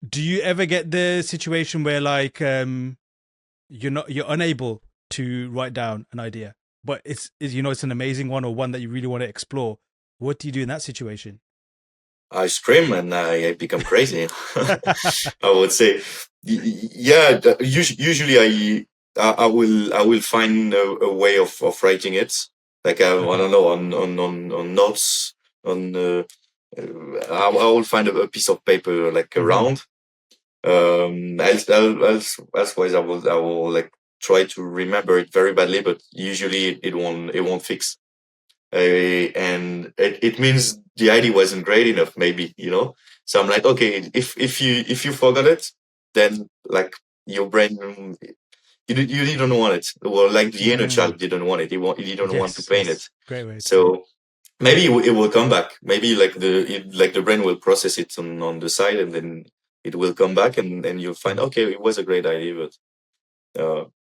Do you ever get the situation where like you're unable to write down an idea, but it's an amazing one or one that you really want to explore? What do you do in that situation? I scream and I become crazy. I would say, yeah. Usually, I will find a way of writing it. Like I Okay. don't know on notes on. I will find a piece of paper like around. Elsewise, I will like try to remember it very badly, but usually it won't fix. And it means the idea wasn't great enough, maybe, you know. So I'm like, okay, if you forgot it, then like your brain, you didn't want it. Well, like the inner Mm, child didn't want it. He didn't want to yes, paint it. yes. Great way to put it. So maybe it will come back. Maybe like like the brain will process it on the side, and then it will come back, and you'll find okay, it was a great idea, but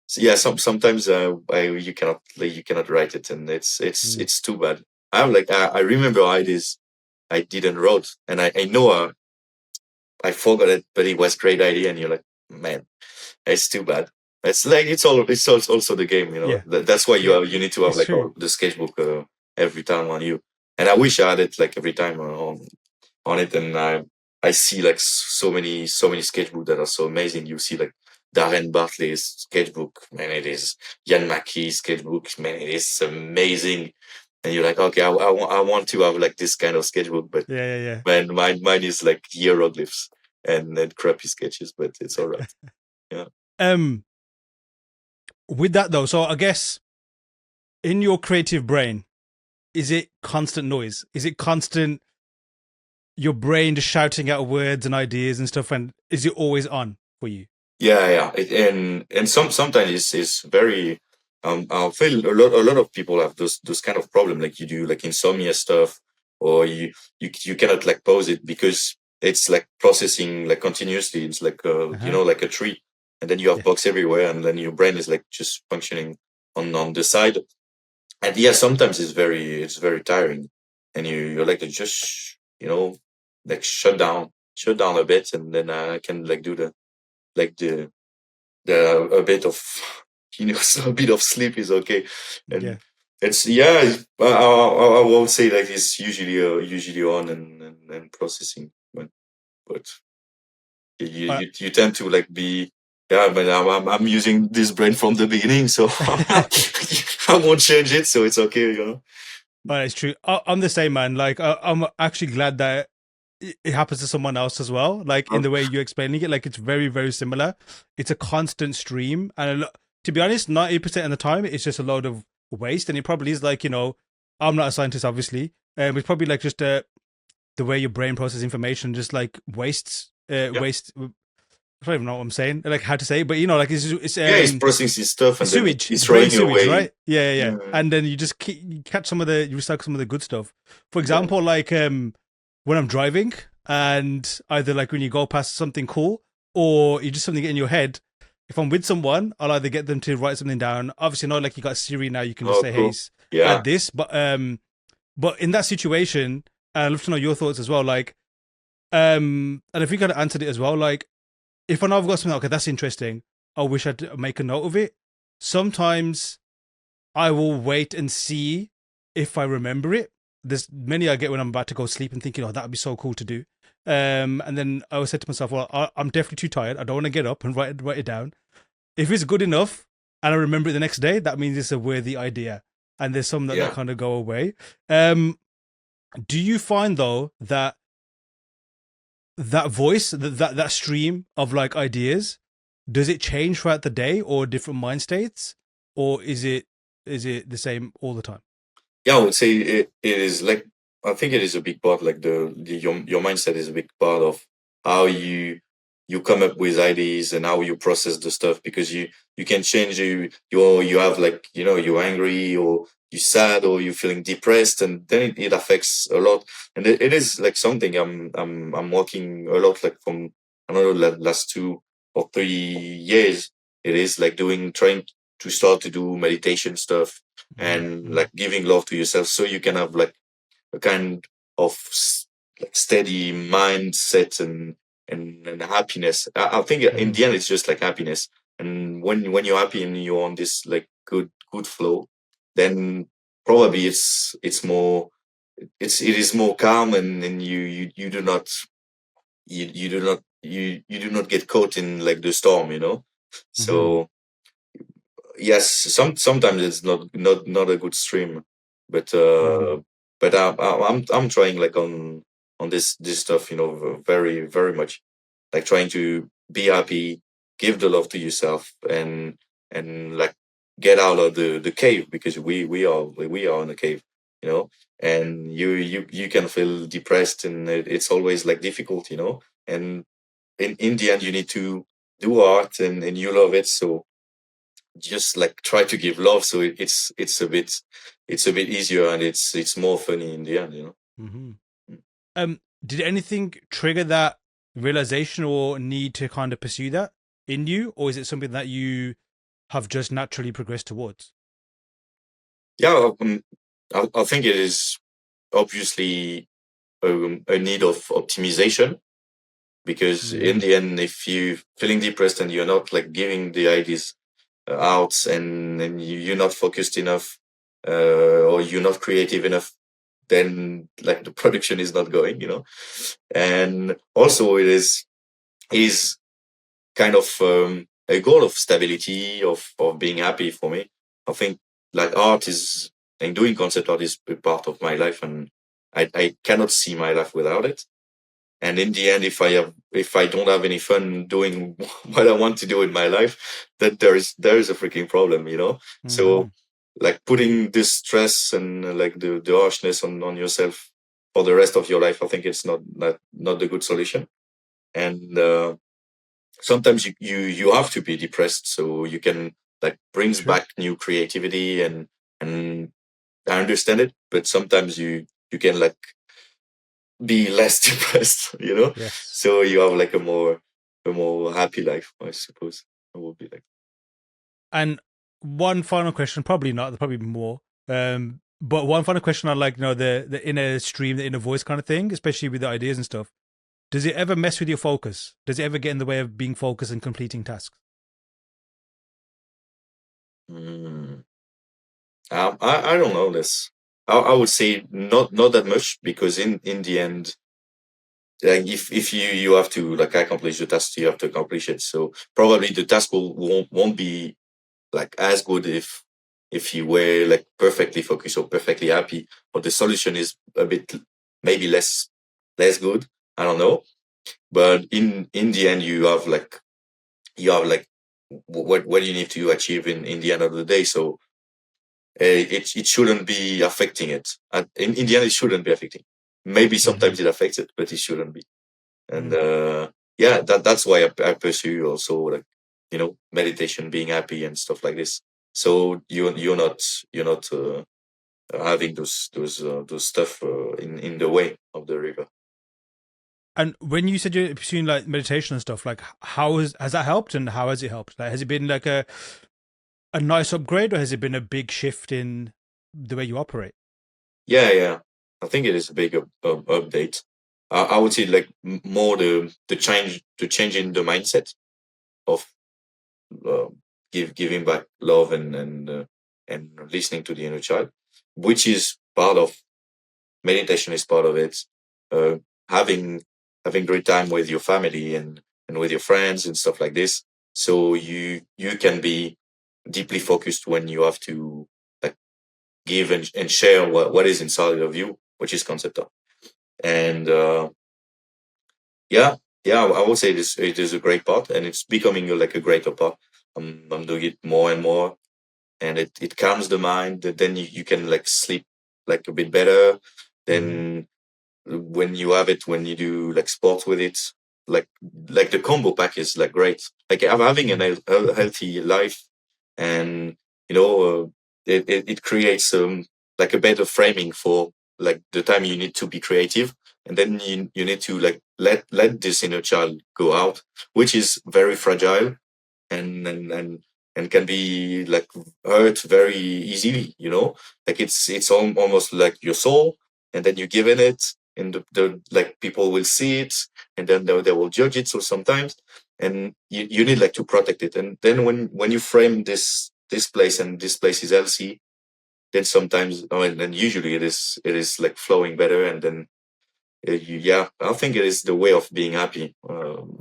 so yeah, sometimes you cannot write it, and Mm. it's too bad. I'm like I remember ideas I didn't wrote, and I know I forgot it, but it was great idea, and you're like, man, it's too bad. It's like it's also the game, you know. Yeah, That's why yeah, you need to have it's like true. the sketchbook every time on you. And I wish I had it like every time on it, and I see like so many sketchbooks that are so amazing. You see like Darren Bartley's sketchbook, man, it is Jan Mackey's sketchbook, man, it is amazing. And you're like, okay, I want to have like this kind of sketchbook, but Yeah, yeah, man, mine is like hieroglyphs and crappy sketches, but it's all right. Yeah. yeah. With that though, so I guess in your creative brain, is it constant noise? Is it constant your brain just shouting out words and ideas and stuff? And is it always on for you? Yeah. And sometimes it's very. I feel a lot of people have those kind of problem, like you do, like insomnia stuff, or you cannot like pause it because it's like processing like continuously. It's like you Uh-huh. know, like a tree, and then you have Yeah. bugs everywhere, and then your brain is like just functioning on the side. And yeah, sometimes it's very tiring, and you're like just like shut down a bit, and then I can like do like the a bit of so a bit of sleep is okay. Yeah. And it's yeah, I won't say like it's usually on and processing, but Uh, you tend to like be yeah, but I'm using this brain from the beginning, so I won't change it, so it's okay, you know. but it's true. I'm the same, man. Like, I'm actually glad that it happens to someone else as well. Like in the way you're explaining it, like it's very, very similar. It's a constant stream, and to be honest, 90% of the time, it's just a load of waste. And it probably is like I'm not a scientist, obviously. It's probably like just the way your brain processes information, just like wastes, Yeah, waste. I don't even know what I'm saying, like how to say it, but like it's Yeah, he's processing his stuff and then sewage. he's It's brain throwing it sewage, away. right? Yeah, yeah, yeah. Yeah. And then you just you catch you recycle some of the good stuff. For Yeah. example, like when I'm driving, and either like when you go past something cool or you just something in your head. If I'm with someone, I'll either get them to write something down. Obviously, not like you got Siri now, you can just Oh, say, "Hey, cool. Yeah. add this." But in that situation, I'd love to know your thoughts as well. Like, and if you could have answered it as well, like if I know I've got something, okay, that's interesting. I wish I'd make a note of it. Sometimes I will wait and see if I remember it. There's many I get when I'm about to go sleep and thinking, oh, that'd be so cool to do. And then I always say to myself, well, I'm definitely too tired. I don't want to get up and write it down. If it's good enough and I remember it the next day, that means it's a worthy idea. And there's some that Yeah. kind of go away. Do you find though that voice, that stream of like ideas, does it change throughout the day or different mind states, or is it the same all the time? Yeah, I would say it is like, I think it is a big part, like your mindset is a big part of how you come up with ideas and how you process the stuff, because you can change, you have like, you're angry or you're sad or you're feeling depressed, and then it affects a lot. And it is like something I'm working a lot, like from, I don't know, last 2 or 3 years. It is like trying to start to do meditation stuff and like giving love to yourself, so you can have like a kind of like steady mindset and happiness. I think in the end it's just like happiness, and when you're happy and you're on this like good flow, then probably it is more calm, and you do not you do not get caught in like the storm. So yes, sometimes it's not a good stream, but I'm trying like on this stuff, very very much, like trying to be happy, give the love to yourself, and like get out of the cave, because we are in a cave, and you can feel depressed, and it's always like difficult, and in the end you need to do art, and you love it, so just like try to give love, so it's a bit easier, and it's more funny in the end. Did anything trigger that realization or need to kind of pursue that in you, or is it something that you have just naturally progressed towards? Yeah, I think it is obviously a need of optimization, because in the end, if you feeling depressed and you're not like giving the ideas out, and you're not focused enough, or you're not creative enough, then like the production is not going. And also it is kind of a goal of stability, of being happy for me. I think like art is, and doing concept art is a part of my life, and I cannot see my life without it. And in the end, if I don't have any fun doing what I want to do in my life, then there is a freaking problem. So like putting this stress and like the harshness on yourself for the rest of your life, I think it's not the good solution. And sometimes you have to be depressed, so you can like brings True. back new creativity, and I understand it, but sometimes you can like be less depressed. Yes. So you have like a more happy life, I suppose. It would be like. And one final question, probably not, there's probably more. But one final question, I like, the inner stream, the inner voice kind of thing, especially with the ideas and stuff. Does it ever mess with your focus? Does it ever get in the way of being focused and completing tasks? Mm. I don't know this. I would say not that much, because in the end, like if you have to like accomplish the task, you have to accomplish it. So probably the task won't be like as good if you were like perfectly focused or perfectly happy, or the solution is a bit maybe less good. I don't know, but in the end, you have like what you need to achieve in the end of the day. So it shouldn't be affecting it. And in the end, it shouldn't be affecting. Maybe sometimes it affects it, but it shouldn't be. And yeah, that's why I pursue also, like, meditation, being happy and stuff like this. So you're not having those stuff in the way of the river. And when you said you're pursuing like meditation and stuff, like how has that helped, and how has it helped? Like, has it been like a nice upgrade, or has it been a big shift in the way you operate? Yeah, yeah. I think it is a big update. I would say like more the change in the mindset of uh, giving back love and listening to the inner child, which is part of meditation. Is part of it. Uh, having having great time with your family and with your friends and stuff like this. So you can be deeply focused when you have to, like, give and share what is inside of you, which is concept of. And yeah, yeah, I would say it is a great part, and it's becoming like a greater part. I'm doing it more and more, and it calms the mind. Then you can like sleep like a bit better. Mm-hmm. Then when you have it, when you do like sports with it, like like the combo pack is like great. Like I'm having a healthy life, and it creates like a better framing for like the time you need to be creative, and then you need to like let this inner child go out, which is very fragile, and can be like hurt very easily, like it's almost like your soul, and then you give in it, and the like people will see it, and then they will judge it. So sometimes, and you need like to protect it, and then when you frame this place, and this place is healthy, then sometimes, oh, and then usually it is like flowing better, and then yeah, I think it is the way of being happy,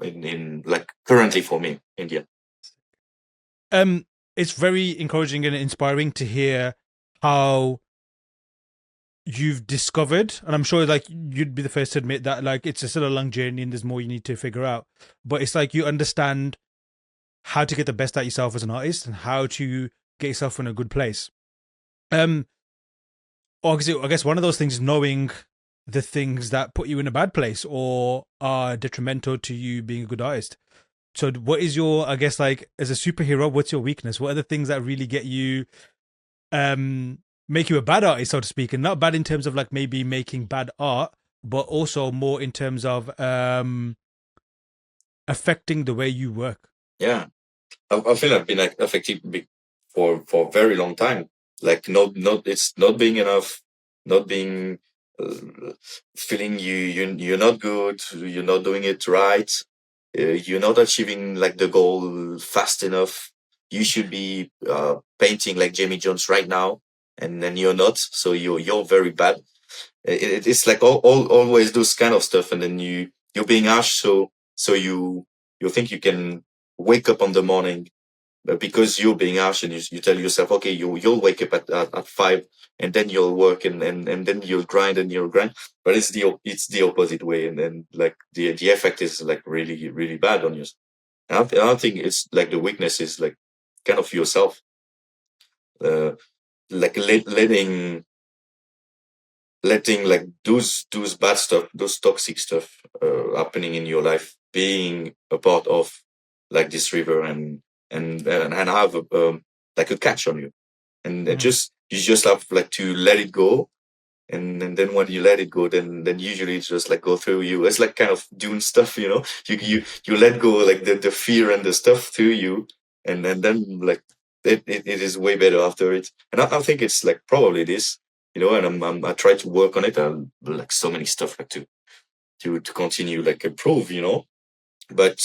in like currently for me, India. Um, it's very encouraging and inspiring to hear how you've discovered, and I'm sure like you'd be the first to admit that like it's still a long journey and there's more you need to figure out. But it's like you understand how to get the best out yourself as an artist and how to get yourself in a good place. Um, Obviously, I guess one of those things is knowing the things that put you in a bad place or are detrimental to you being a good artist. So, what is your, I guess, like as a superhero, what's your weakness? What are the things that really get you, um, make you a bad artist, so to speak, and not bad in terms of like maybe making bad art, but also more in terms of affecting the way you work. Yeah, I feel I've been like affected for a very long time. Like not it's not being enough, not being feeling you're not good, you're not doing it right, you're not achieving like the goal fast enough. You should be painting like Jamie Jones right now, and then you're not. So you're very bad. It's like always those kind of stuff, and then you're being harsh. So you think you can wake up on the morning, but because you're being harsh, and you tell yourself, okay, you'll wake up at 5, and then you'll work, and then you'll grind, but it's the opposite way, and then like the effect is like really really bad on you. And I think it's like the weakness is like kind of yourself, uh, like letting like those bad stuff, those toxic stuff happening in your life, being a part of like this river, and have like a catch on you, and Mhm. you just have like to let it go, and then when you let it go, then usually it's just like go through you. It's like kind of doing stuff, you let go like the fear and the stuff through you, and then like it is way better after it. And I think it's like probably this, and I try to work on it, like so many stuff like to continue like improve, but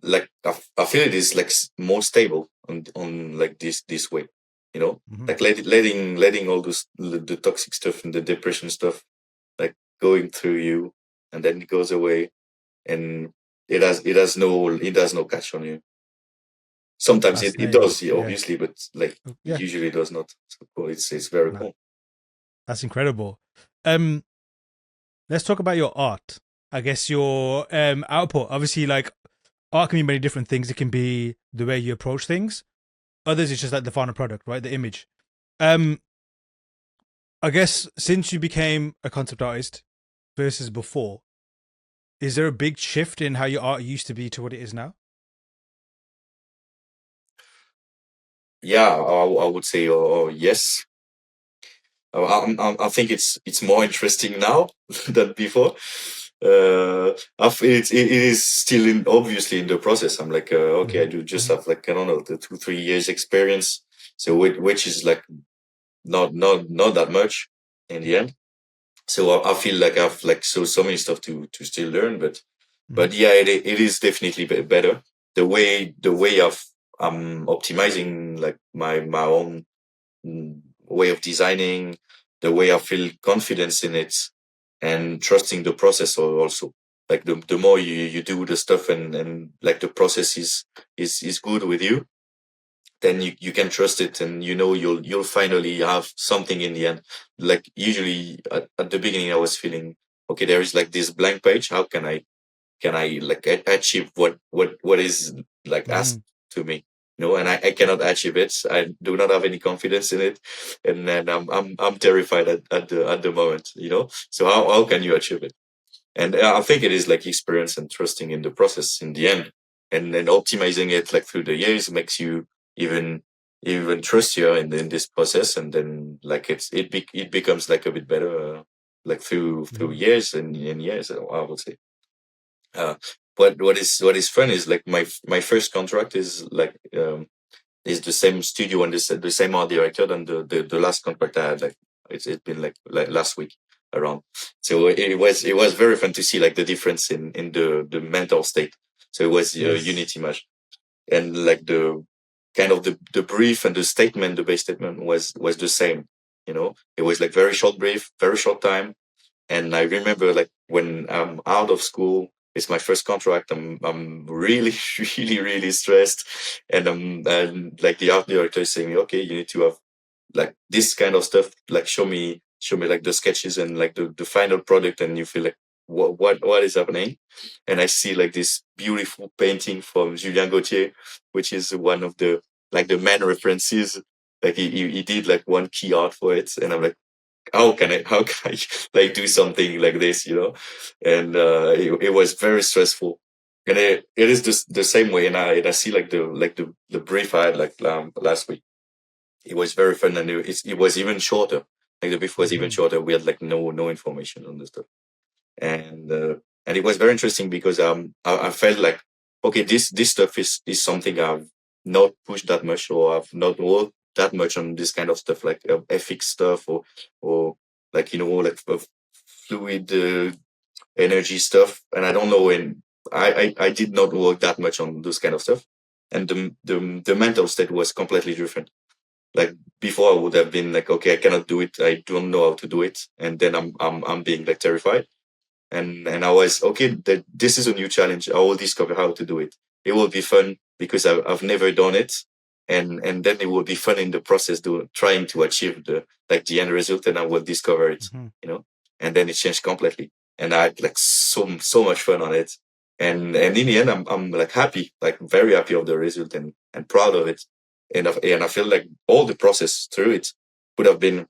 like I feel it is like more stable on like this way, Mhm. like letting all this the toxic stuff and the depression stuff like going through you, and then it goes away, and it has no catch on you. Sometimes it Fascinating. does, yeah, Yeah. obviously, but like Yeah. usually it does not. So cool. It's very No, cool. that's incredible. Um, let's talk about your art. I guess your output. Obviously, like art can be many different things. It can be the way you approach things. Others, it's just like the final product, right? The image. Um, I guess since you became a concept artist versus before, Is there a big shift in how your art used to be to what it is now? Yeah, I would say yes. I think it's more interesting now than before. It is still obviously in the process. I'm like, okay, I Hmm. do just have like, I don't know, the 2 3 years experience. So which is like not that much in the end. So I feel like I've like so many stuff to still learn, Hmm. but yeah, it is definitely better. The way I'm optimizing like my own way of designing, the way I feel confidence in it, and trusting the process also. Like the more you do the stuff, and like the process is good with you, then you can trust it, and you'll finally have something in the end. Like usually at the beginning I was feeling, okay, there is like this blank page. How can I like achieve what is like Hmm. asked to me? And I cannot achieve it. I do not have any confidence in it, and then I'm terrified at the moment. So how can you achieve it? And I think it is like experience and trusting in the process in the end, and then optimizing it like through the years makes you even even trustier in this process, and then like it becomes like a bit better, like through Hmm. years and years, I would say. uh, what is fun is like my first contract is the same studio and the same art director than the last contract I had. Like it's been like last week around. So it was very fun to see like the difference in the mental state. So it was Yes. Unity Match, and like the kind of the brief and the base statement was the same. It was like very short brief, very short time, and I remember like when I'm out of school, it's my first contract. I'm really really really stressed, and like the art director is saying, okay, you need to have like this kind of stuff. Like show me like the sketches and like the final product, and you feel like what is happening. And I see like this beautiful painting from Julien Gauthier, which is one of the like the main references. Like he did like one key art for it, and I'm like, how can I like do something like this? And it was very stressful, and it is the same way. And I see like the brief I had like last week. It was very fun, and it was even shorter. Like the brief was even Hmm. shorter. We had like no information on the stuff, and it was very interesting because I felt like, okay, this stuff is something I've not pushed that much, or I've not worked that much on this kind of stuff, like FX stuff, or like like fluid energy stuff. And I don't know, and I did not work that much on this kind of stuff, and the mental state was completely different. Like before, I would have been like, okay, I cannot do it, I don't know how to do it, and then I'm being like terrified. And I was okay. That this is a new challenge. I will discover how to do it. It will be fun because I've never done it, and then it will be fun in the process, trying to achieve the end result, and I will discover it. Hmm. You know, and then it changed completely, and I had like so much fun on it, and in the end, I'm like happy, like very happy of the result, and proud of it, and I feel like all the process through it would have been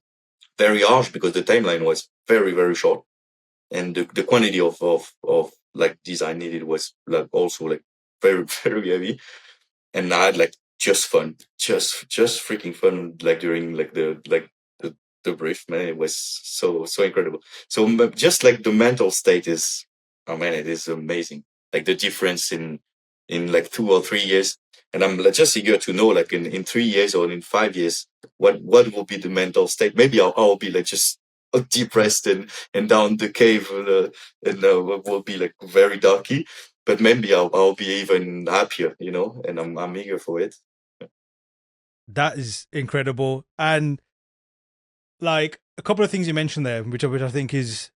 very harsh because the timeline was very very short, and the quantity of like design needed was like also like very very heavy. And I had like just fun, just freaking fun, like during like the brief, man. It was so incredible. So just like the mental state is, oh man, it is amazing. Like the difference in like 2 or 3 years. And I'm like, just eager to know, like in 3 years or in 5 years, what will be the mental state. Maybe I'll be like just depressed and down the cave, and will be like very darky, but maybe I'll be even happier, and I'm eager for it. That is incredible. And like a couple of things you mentioned there, which I think is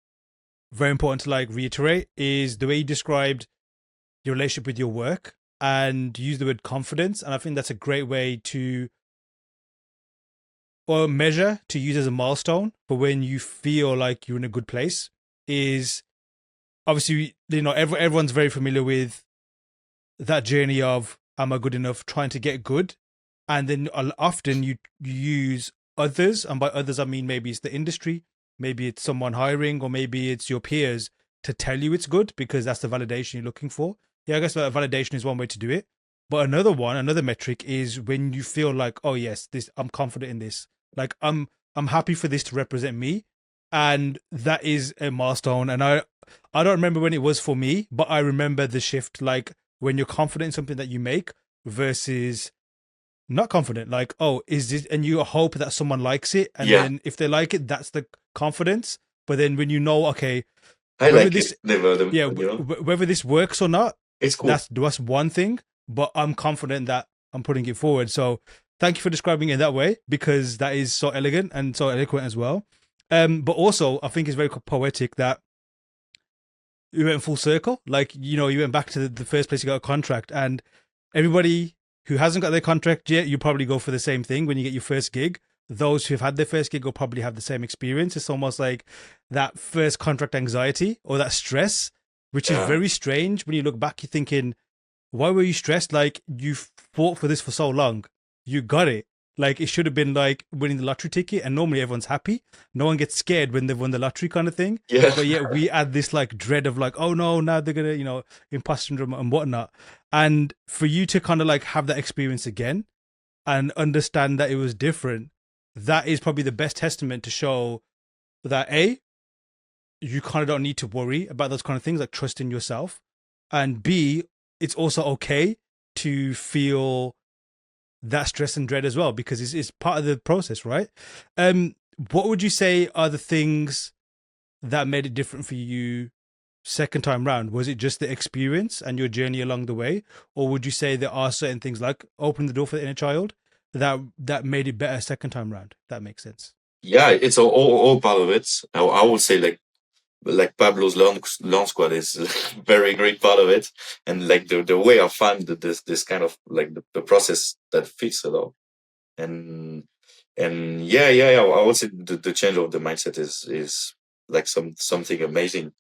very important to like reiterate, is the way you described your relationship with your work and use the word confidence. And I think that's a great way to, or measure to use as a milestone for when you feel like you're in a good place. Is obviously, everyone's very familiar with that journey of am I good enough, trying to get good, and then often you use others, and by others I mean maybe it's the industry, maybe it's someone hiring, or maybe it's your peers to tell you it's good because that's the validation you're looking for. Yeah, I guess that validation is one way to do it. But another metric is when you feel like, oh yes, this I'm confident in this. Like I'm happy for this to represent me. And that is a milestone. And I don't remember when it was for me, but I remember the shift, like when you're confident in something that you make versus not confident. Like, oh, is this, and you hope that someone likes it, and Yeah, then if they like it, that's the confidence. But then when you know, okay, I whether like this, it. Never, yeah, whether this works or not, it's cool. that's one thing. But I'm confident that I'm putting it forward. So thank you for describing it that way because that is so elegant and so eloquent as well. But also I think it's very poetic that you went full circle. Like, you went back to the first place you got a contract, and everybody who hasn't got their contract yet, you probably go for the same thing when you get your first gig. Those who've had their first gig will probably have the same experience. It's almost like that first contract anxiety or that stress, which is Yeah, very strange. When you look back, you're thinking, why were you stressed? Like, you fought for this for so long. You got it. Like, it should have been like winning the lottery ticket, and normally everyone's happy. No one gets scared when they've won the lottery, kind of thing. yeah, But yet we add this like dread of like, oh no, now they're gonna, imposter syndrome and whatnot. And for you to kind of like have that experience again and understand that it was different, that is probably the best testament to show that you kind of don't need to worry about those kind of things, like trust in yourself, and B, it's also okay to feel that stress and dread as well because it's part of the process, right? Um, what would you say are the things that made it different for you second time round? Was it just the experience and your journey along the way, or would you say there are certain things like opening the door for the inner child that made it better second time round? That makes sense. yeah. It's all part of it. I would say like Pablo's launch squad is a very great part of it, and like the way I find this kind of like the process that fits a lot, and yeah. I would say the change of the mindset is like something amazing,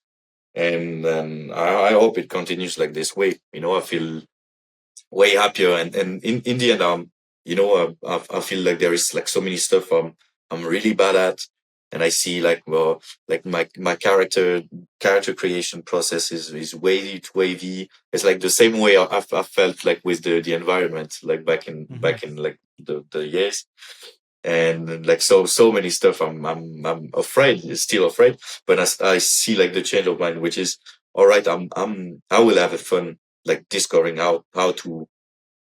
and I hope it continues like this way. I feel way happier, and in the end, I feel like there is like so many stuff I'm really bad at, and I see like, well, like my character creation process is way too wavy. It's like the same way I felt like with the environment, like Mm-hmm. back in like the years, and like so many stuff I'm afraid, still afraid, but I see like the change of mind, which is all right. I will have a fun like discovering how to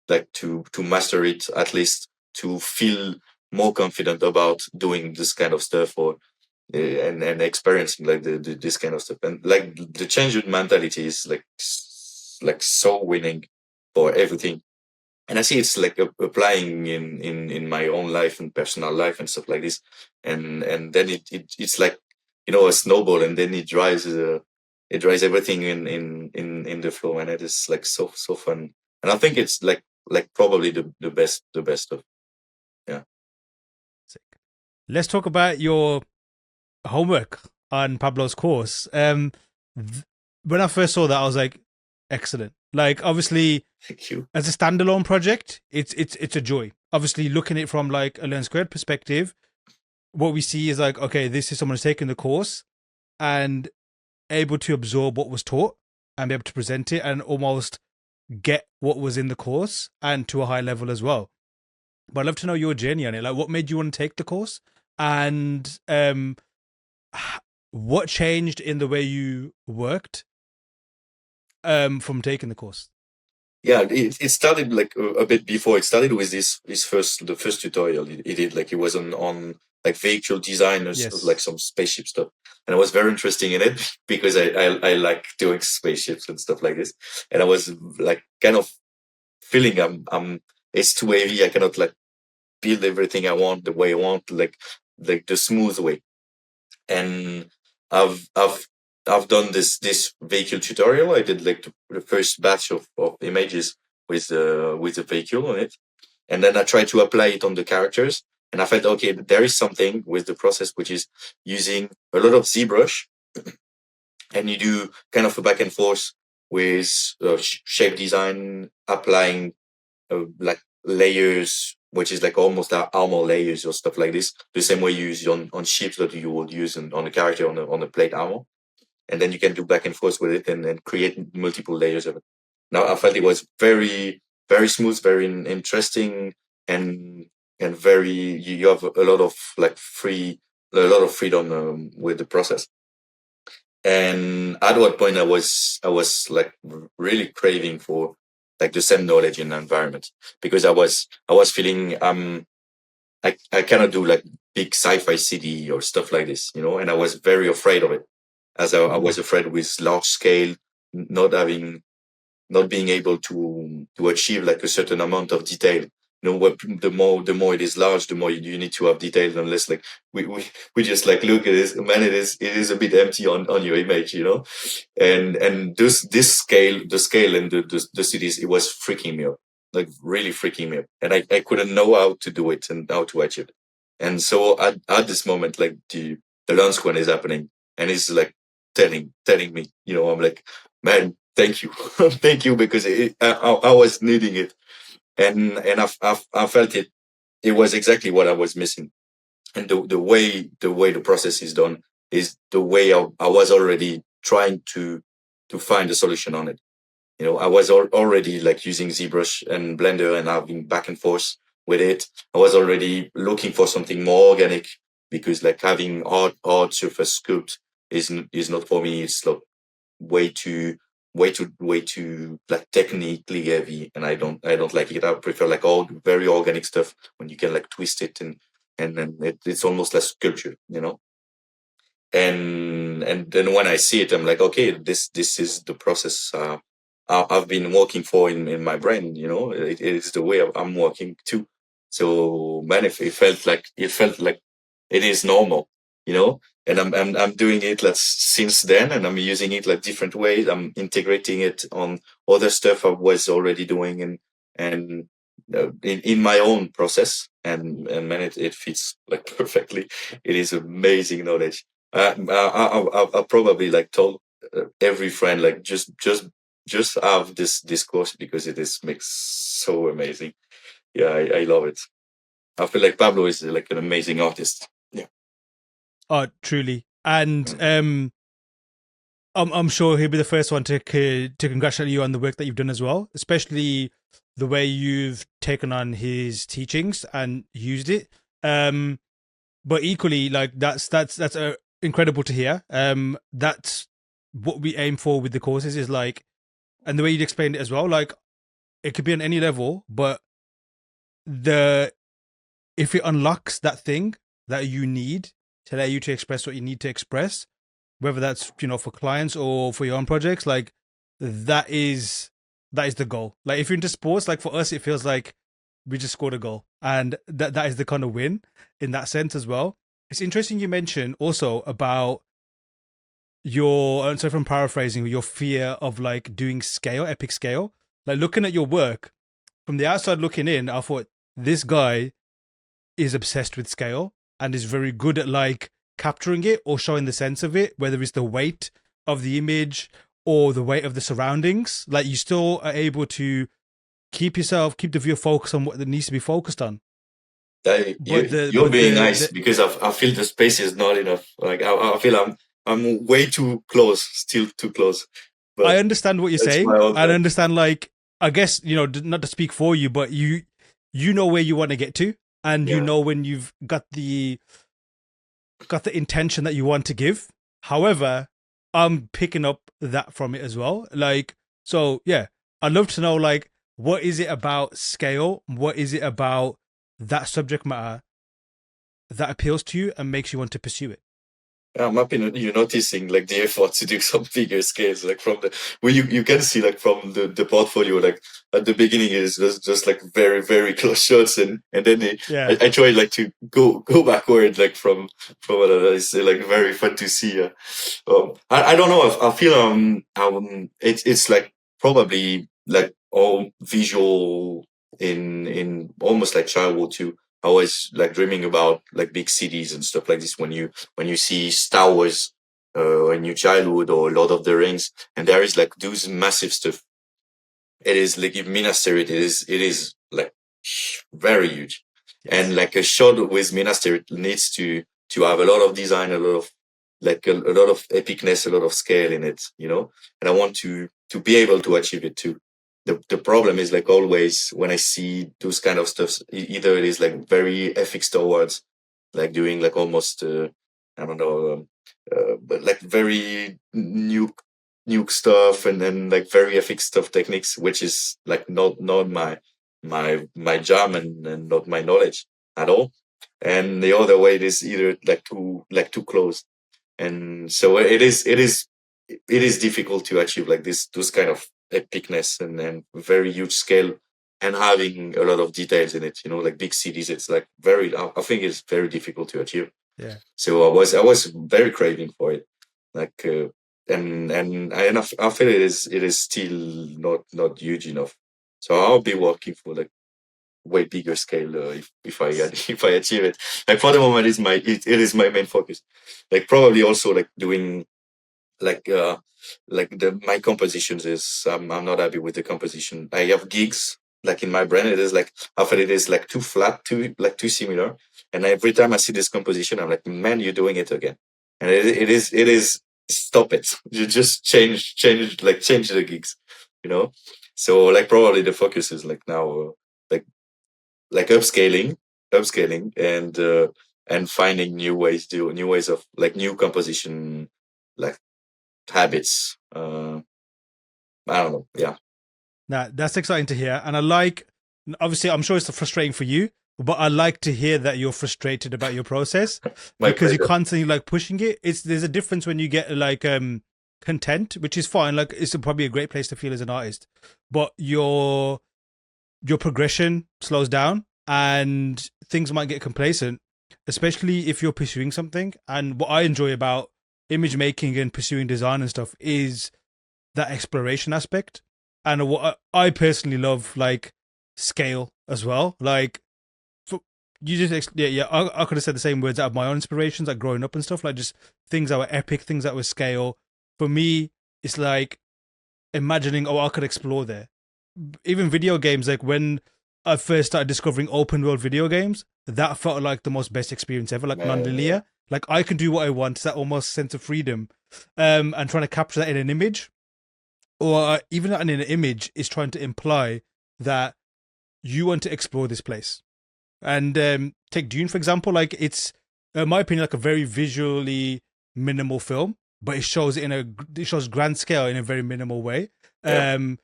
like to master it, at least to feel more confident about doing this kind of stuff, or and experiencing like this kind of stuff, and like the change in mentality is like like so winning for everything. And I see it's like applying in my own life and personal life and stuff like this, and then it's like a snowball, and then it drives everything in the flow, and it is like so fun. And I think it's like probably the best of, yeah. Sick. Let's talk about your homework on Pablo's course. Th- when I first saw that, I was like, excellent. Like, obviously, Thank you. as a standalone project, it's a joy. Obviously, looking at it from like a Learn Squared perspective, what we see is like, okay, this is someone who's taken the course and able to absorb what was taught and be able to present it and almost get what was in the course and to a high level as well. But I'd love to know your journey on it. Like, what made you want to take the course, and what changed in the way you worked from taking the course? Yeah, it started like a bit before. It started with the first tutorial he did. Like it was on like vehicle designers, like Yes. some spaceship stuff, and I was very interesting in it because I like doing spaceships and stuff like this, and I was like kind of feeling I'm it's too heavy. I cannot like build everything I want the way I want, like the smooth way. And I've I've I've done this vehicle tutorial. I did like the first batch of images with the vehicle on it, and then I tried to apply it on the characters. And I felt okay, there is something with the process which is using a lot of ZBrush, and you do kind of a back and forth with shape design, applying like layers, which is like almost armor layers or stuff like this, the same way you use on ships that you would use on a character on a plate armor. and then you can do back and forth with it and create multiple layers of it. Now I felt it was very, very smooth, very interesting, and very, you have a lot of like a lot of freedom with the process. And at what point I was like really craving for like the same knowledge in the environment, because I was feeling I cannot do like big sci-fi city or stuff like this, you know, and I was very afraid of it, as I was afraid with large scale, not having, not being able to achieve like a certain amount of detail. You know, what the more it is large, the more you need to have detail. Unless like we just like look at this, man, it is a bit empty on your image, you know. And this scale, the scale and the cities, it was freaking me up, like really freaking me up, and I couldn't know how to do it and how to achieve it. And so at this moment, like the launch one is happening, and it's like telling me, you know, I'm like, man, thank you, thank you, because I was needing it, and I felt it. It was exactly what I was missing, and the way the process is done is the way I was already trying to find a solution on it. You know, I was already like using ZBrush and Blender and having back and forth with it. I was already looking for something more organic, because like having hard surface sculpt is not for me. It's like way too way too like technically heavy, and I don't like it. I prefer like all very organic stuff when you can like twist it, and then it's almost like sculpture, you know. And then when I see it, I'm like, okay, this is the process I've been working for in my brain. You know, it is the way I'm working too. So man, if it felt like it is normal, you know. And I'm doing it like since then, and I'm using it like different ways. I'm integrating it on other stuff I was already doing, and in my own process, and man, it fits like perfectly. It is amazing knowledge. I probably like told every friend like just have this course, because it is makes so amazing. Yeah, I love it. I feel like Pablo is like an amazing artist. Yeah. Oh, truly. And I'm sure he'll be the first one to congratulate you on the work that you've done as well, especially the way you've taken on his teachings and used it. But equally, like that's incredible to hear. That's what we aim for with the courses, is like, and the way you'd explained it as well. Like, it could be on any level, but the if it unlocks that thing that you need to allow you to express what you need to express, whether that's, you know, for clients or for your own projects, like that is the goal. Like, if you're into sports, like for us, it feels like we just scored a goal, and that is the kind of win in that sense as well. It's interesting you mentioned also about your, so from paraphrasing, your fear of like doing scale, epic scale. Like, looking at your work from the outside looking in, I thought this guy is obsessed with scale and is very good at like capturing it or showing the sense of it, whether it's the weight of the image or the weight of the surroundings. Like, you still are able to keep the viewer focused on what needs to be focused on. But You're being nice, because I feel the space is not enough. Like I feel I'm way too close, still too close. But I understand what you're that's saying. my own I thing. understand, like, I guess, you know, not to speak for you, but you know where you want to get to, and you Yeah. know when you've got the intention that you want to give. However, I'm picking up that from it as well. Like, so yeah, I'd love to know, like, what is it about scale? What is it about that subject matter that appeals to you and makes you want to pursue it? I'm happy you're noticing like the effort to do some bigger scales, like from the where you can see like from the portfolio, like at the beginning it is just like very, very close shots, and then Yeah. I try like to go backward, like from it's like very fun to see. I don't know, I feel it's like probably like all visual in almost like childhood too. I was like dreaming about like big cities and stuff like this when you see Star Wars in your childhood, or Lord of the Rings, and there is like those massive stuff. It is like in Minas Tirith, it is like very huge, and Yes. like a shot with Minas Tirith needs to have a lot of design, a lot of like a lot of epicness, a lot of scale in it, you know, and I want to be able to achieve it too. The problem is like always when I see those kind of stuff, either it is like very ethics towards like doing like almost I don't know, but like very nuke stuff, and then like very ethics stuff techniques, which is like not my jam, and not my knowledge at all. And the other way, it is either like too close, and so it is difficult to achieve like this those kind of epicness, and very huge scale, and having a lot of details in it, you know, like big cities. It's like very, I think it's very difficult to achieve. Yeah. So I was very craving for it, like and I feel it is still not huge enough. So I'll be working for like way bigger scale, if I if I achieve it. Like for the moment, it is my main focus. Like probably also like doing like the my compositions is, I'm not happy with the composition. I have gigs like in my brain. It is like I feel it is like too flat, too similar. And every time I see this composition, I'm like, man, you're doing it again. And it is stop it. You just change the gigs, you know. So like probably the focus is like now, like like upscaling, and finding new ways of like new composition, like habits. I don't know. Yeah, Now that's exciting to hear, and I like. Obviously, I'm sure it's frustrating for you, but I like to hear that you're frustrated about your process my because you're pleasure. constantly like pushing it. There's a difference when you get like content, which is fine. Like it's probably a great place to feel as an artist, but your progression slows down and things might get complacent, especially if you're pursuing something. And what I enjoy about image making and pursuing design and stuff is that exploration aspect. And what I personally love, like scale as well. Like for, you just yeah. I could have said the same words out of my own inspirations, like growing up and stuff. Like just things that were epic, things that were scale. For me, it's like imagining, oh, I could explore there. Even video games, like when I first started discovering open world video games, that felt like the most best experience ever, like Man, yeah, non-linear. Like I can do what I want, that almost sense of freedom. And trying to capture that in an image, or even in an image, is trying to imply that you want to explore this place. And take Dune for example, like it's, in my opinion, like a very visually minimal film, but it shows grand scale in a very minimal way. yeah, Um,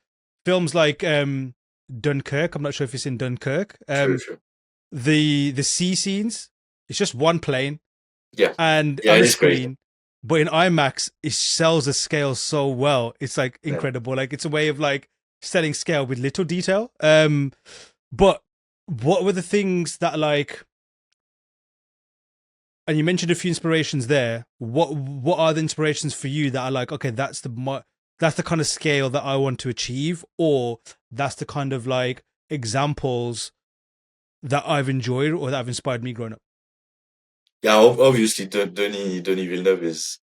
Films like Dunkirk. I'm not sure if it's in Dunkirk. true, true. The sea scenes. It's just one plane Yeah, and yeah, on it a is crazy. screen, but in IMAX it sells the scale so well. It's like Yeah, incredible. Like it's a way of like selling scale with little detail. But what were the things that like? And you mentioned a few inspirations there. What are the inspirations for you that are like, okay, that's the kind of scale that I want to achieve, or that's the kind of like examples that I've enjoyed or that have inspired me growing up. yeah. Obviously, Denis Villeneuve is,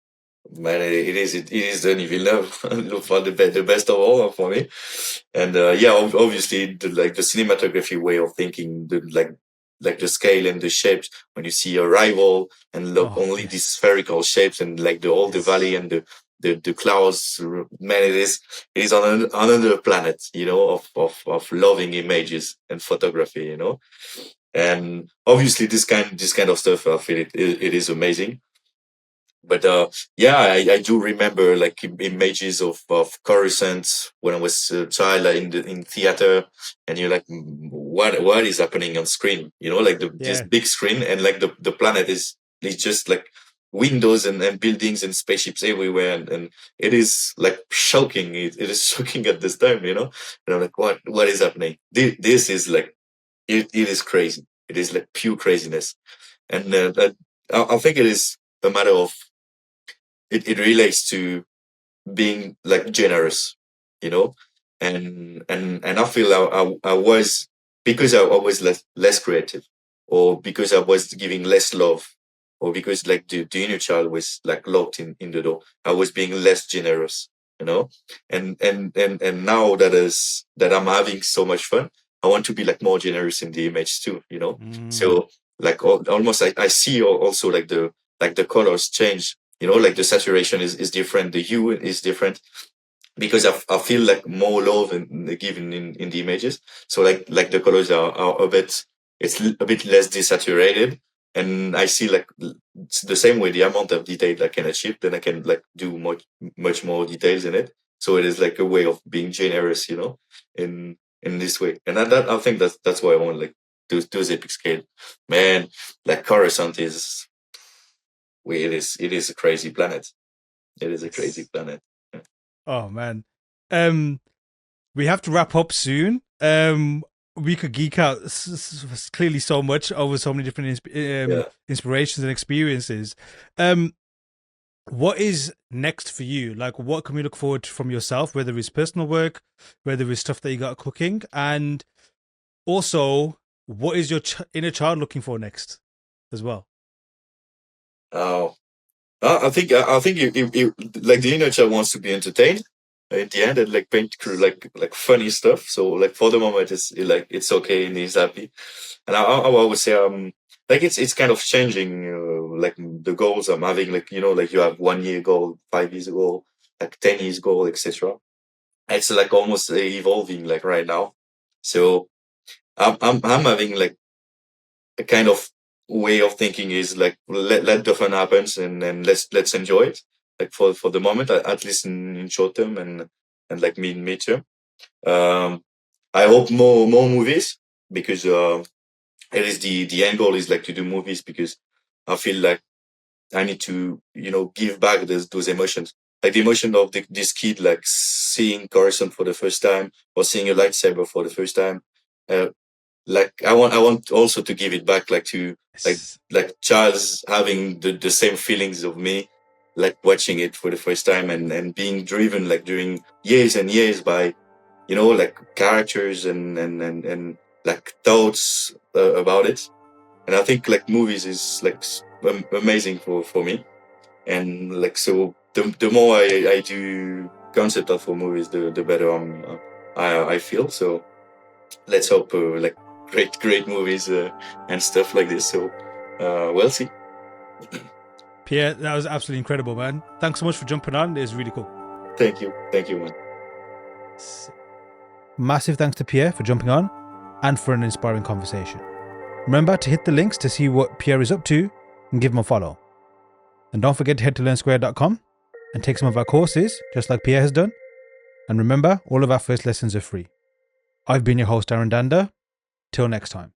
man. It is Denis Villeneuve. For the best of all for me. And yeah, obviously, the cinematography way of thinking, like the scale and the shapes. When you see Arrival and look Oh only these yes, spherical shapes, and like all the valley yes, and the clouds, man, it is on another planet, you know, of loving images and photography, you know. And obviously, this kind of stuff, I feel it is amazing. But yeah, I do remember like images of Coruscant when I was a child, like, in theater, and you're like, what is happening on screen? You know, like this yeah. big screen, and like the planet is just like windows and buildings and spaceships everywhere, and it is like shocking. It is shocking at this time, you know. And I'm like, what is happening? This is like, it is crazy. It is like pure craziness, and I think it is a matter of, it relates to being like generous, you know. And I feel I was, because I was less creative, or because I was giving less love, or because like the inner child was like locked in the door, I was being less generous, you know. And now that I'm having so much fun, I want to be like more generous in the image too, you know. Mm, So like almost I see also like the colors change you know, like the saturation is different, the hue is different, because I feel like more love given in the images. So like the colors are a bit, a bit less desaturated, and I see like it's the same way the amount of detail I can achieve, then I can like do much more details in it. So it is like a way of being generous, you know, in this way. And I think that's why I want like those epic scale. Man, like Coruscant is, it is a crazy planet. It is a crazy planet. Oh man. We have to wrap up soon. We could geek out clearly so much over so many different inspirations and experiences. What is next for you? Like, what can we look forward to from yourself, whether it's personal work, whether it's stuff that you got cooking, and also what is your inner child looking for next as well? Oh, I think like the inner child wants to be entertained at the end and like paint like funny stuff. So like for the moment, it's okay and he's happy. And I would say like it's kind of changing, like the goals I'm having, like, you know, like you have 1 year goal, 5 years goal, like 10 years goal, etc. It's like almost evolving like right now. So I'm having like a kind of way of thinking is like let the fun happens, and then let's enjoy it, like for the moment, at least in short term, and like mid term. I hope more movies, because it is the end goal is like to do movies, because I feel like I need to, you know, give back those emotions, like the emotion of this kid like seeing Carson for the first time, or seeing a lightsaber for the first time. uh, like I want also to give it back, like to like Charles having the same feelings of me, like watching it for the first time, and being driven like during years and years by, you know, like characters and like thoughts about it. And I think like movies is like amazing for me. And like, so the more I do concept art for movies, the better I feel. So let's hope like great movies and stuff like this. So we'll see. Pierre, that was absolutely incredible, man. Thanks so much for jumping on. It was really cool. Thank you, man. Massive thanks to Pierre for jumping on and for an inspiring conversation. Remember to hit the links to see what Pierre is up to and give him a follow. And don't forget to head to learnsquare.com and take some of our courses, just like Pierre has done. And remember, all of our first lessons are free. I've been your host, Aaron Danda. Till next time.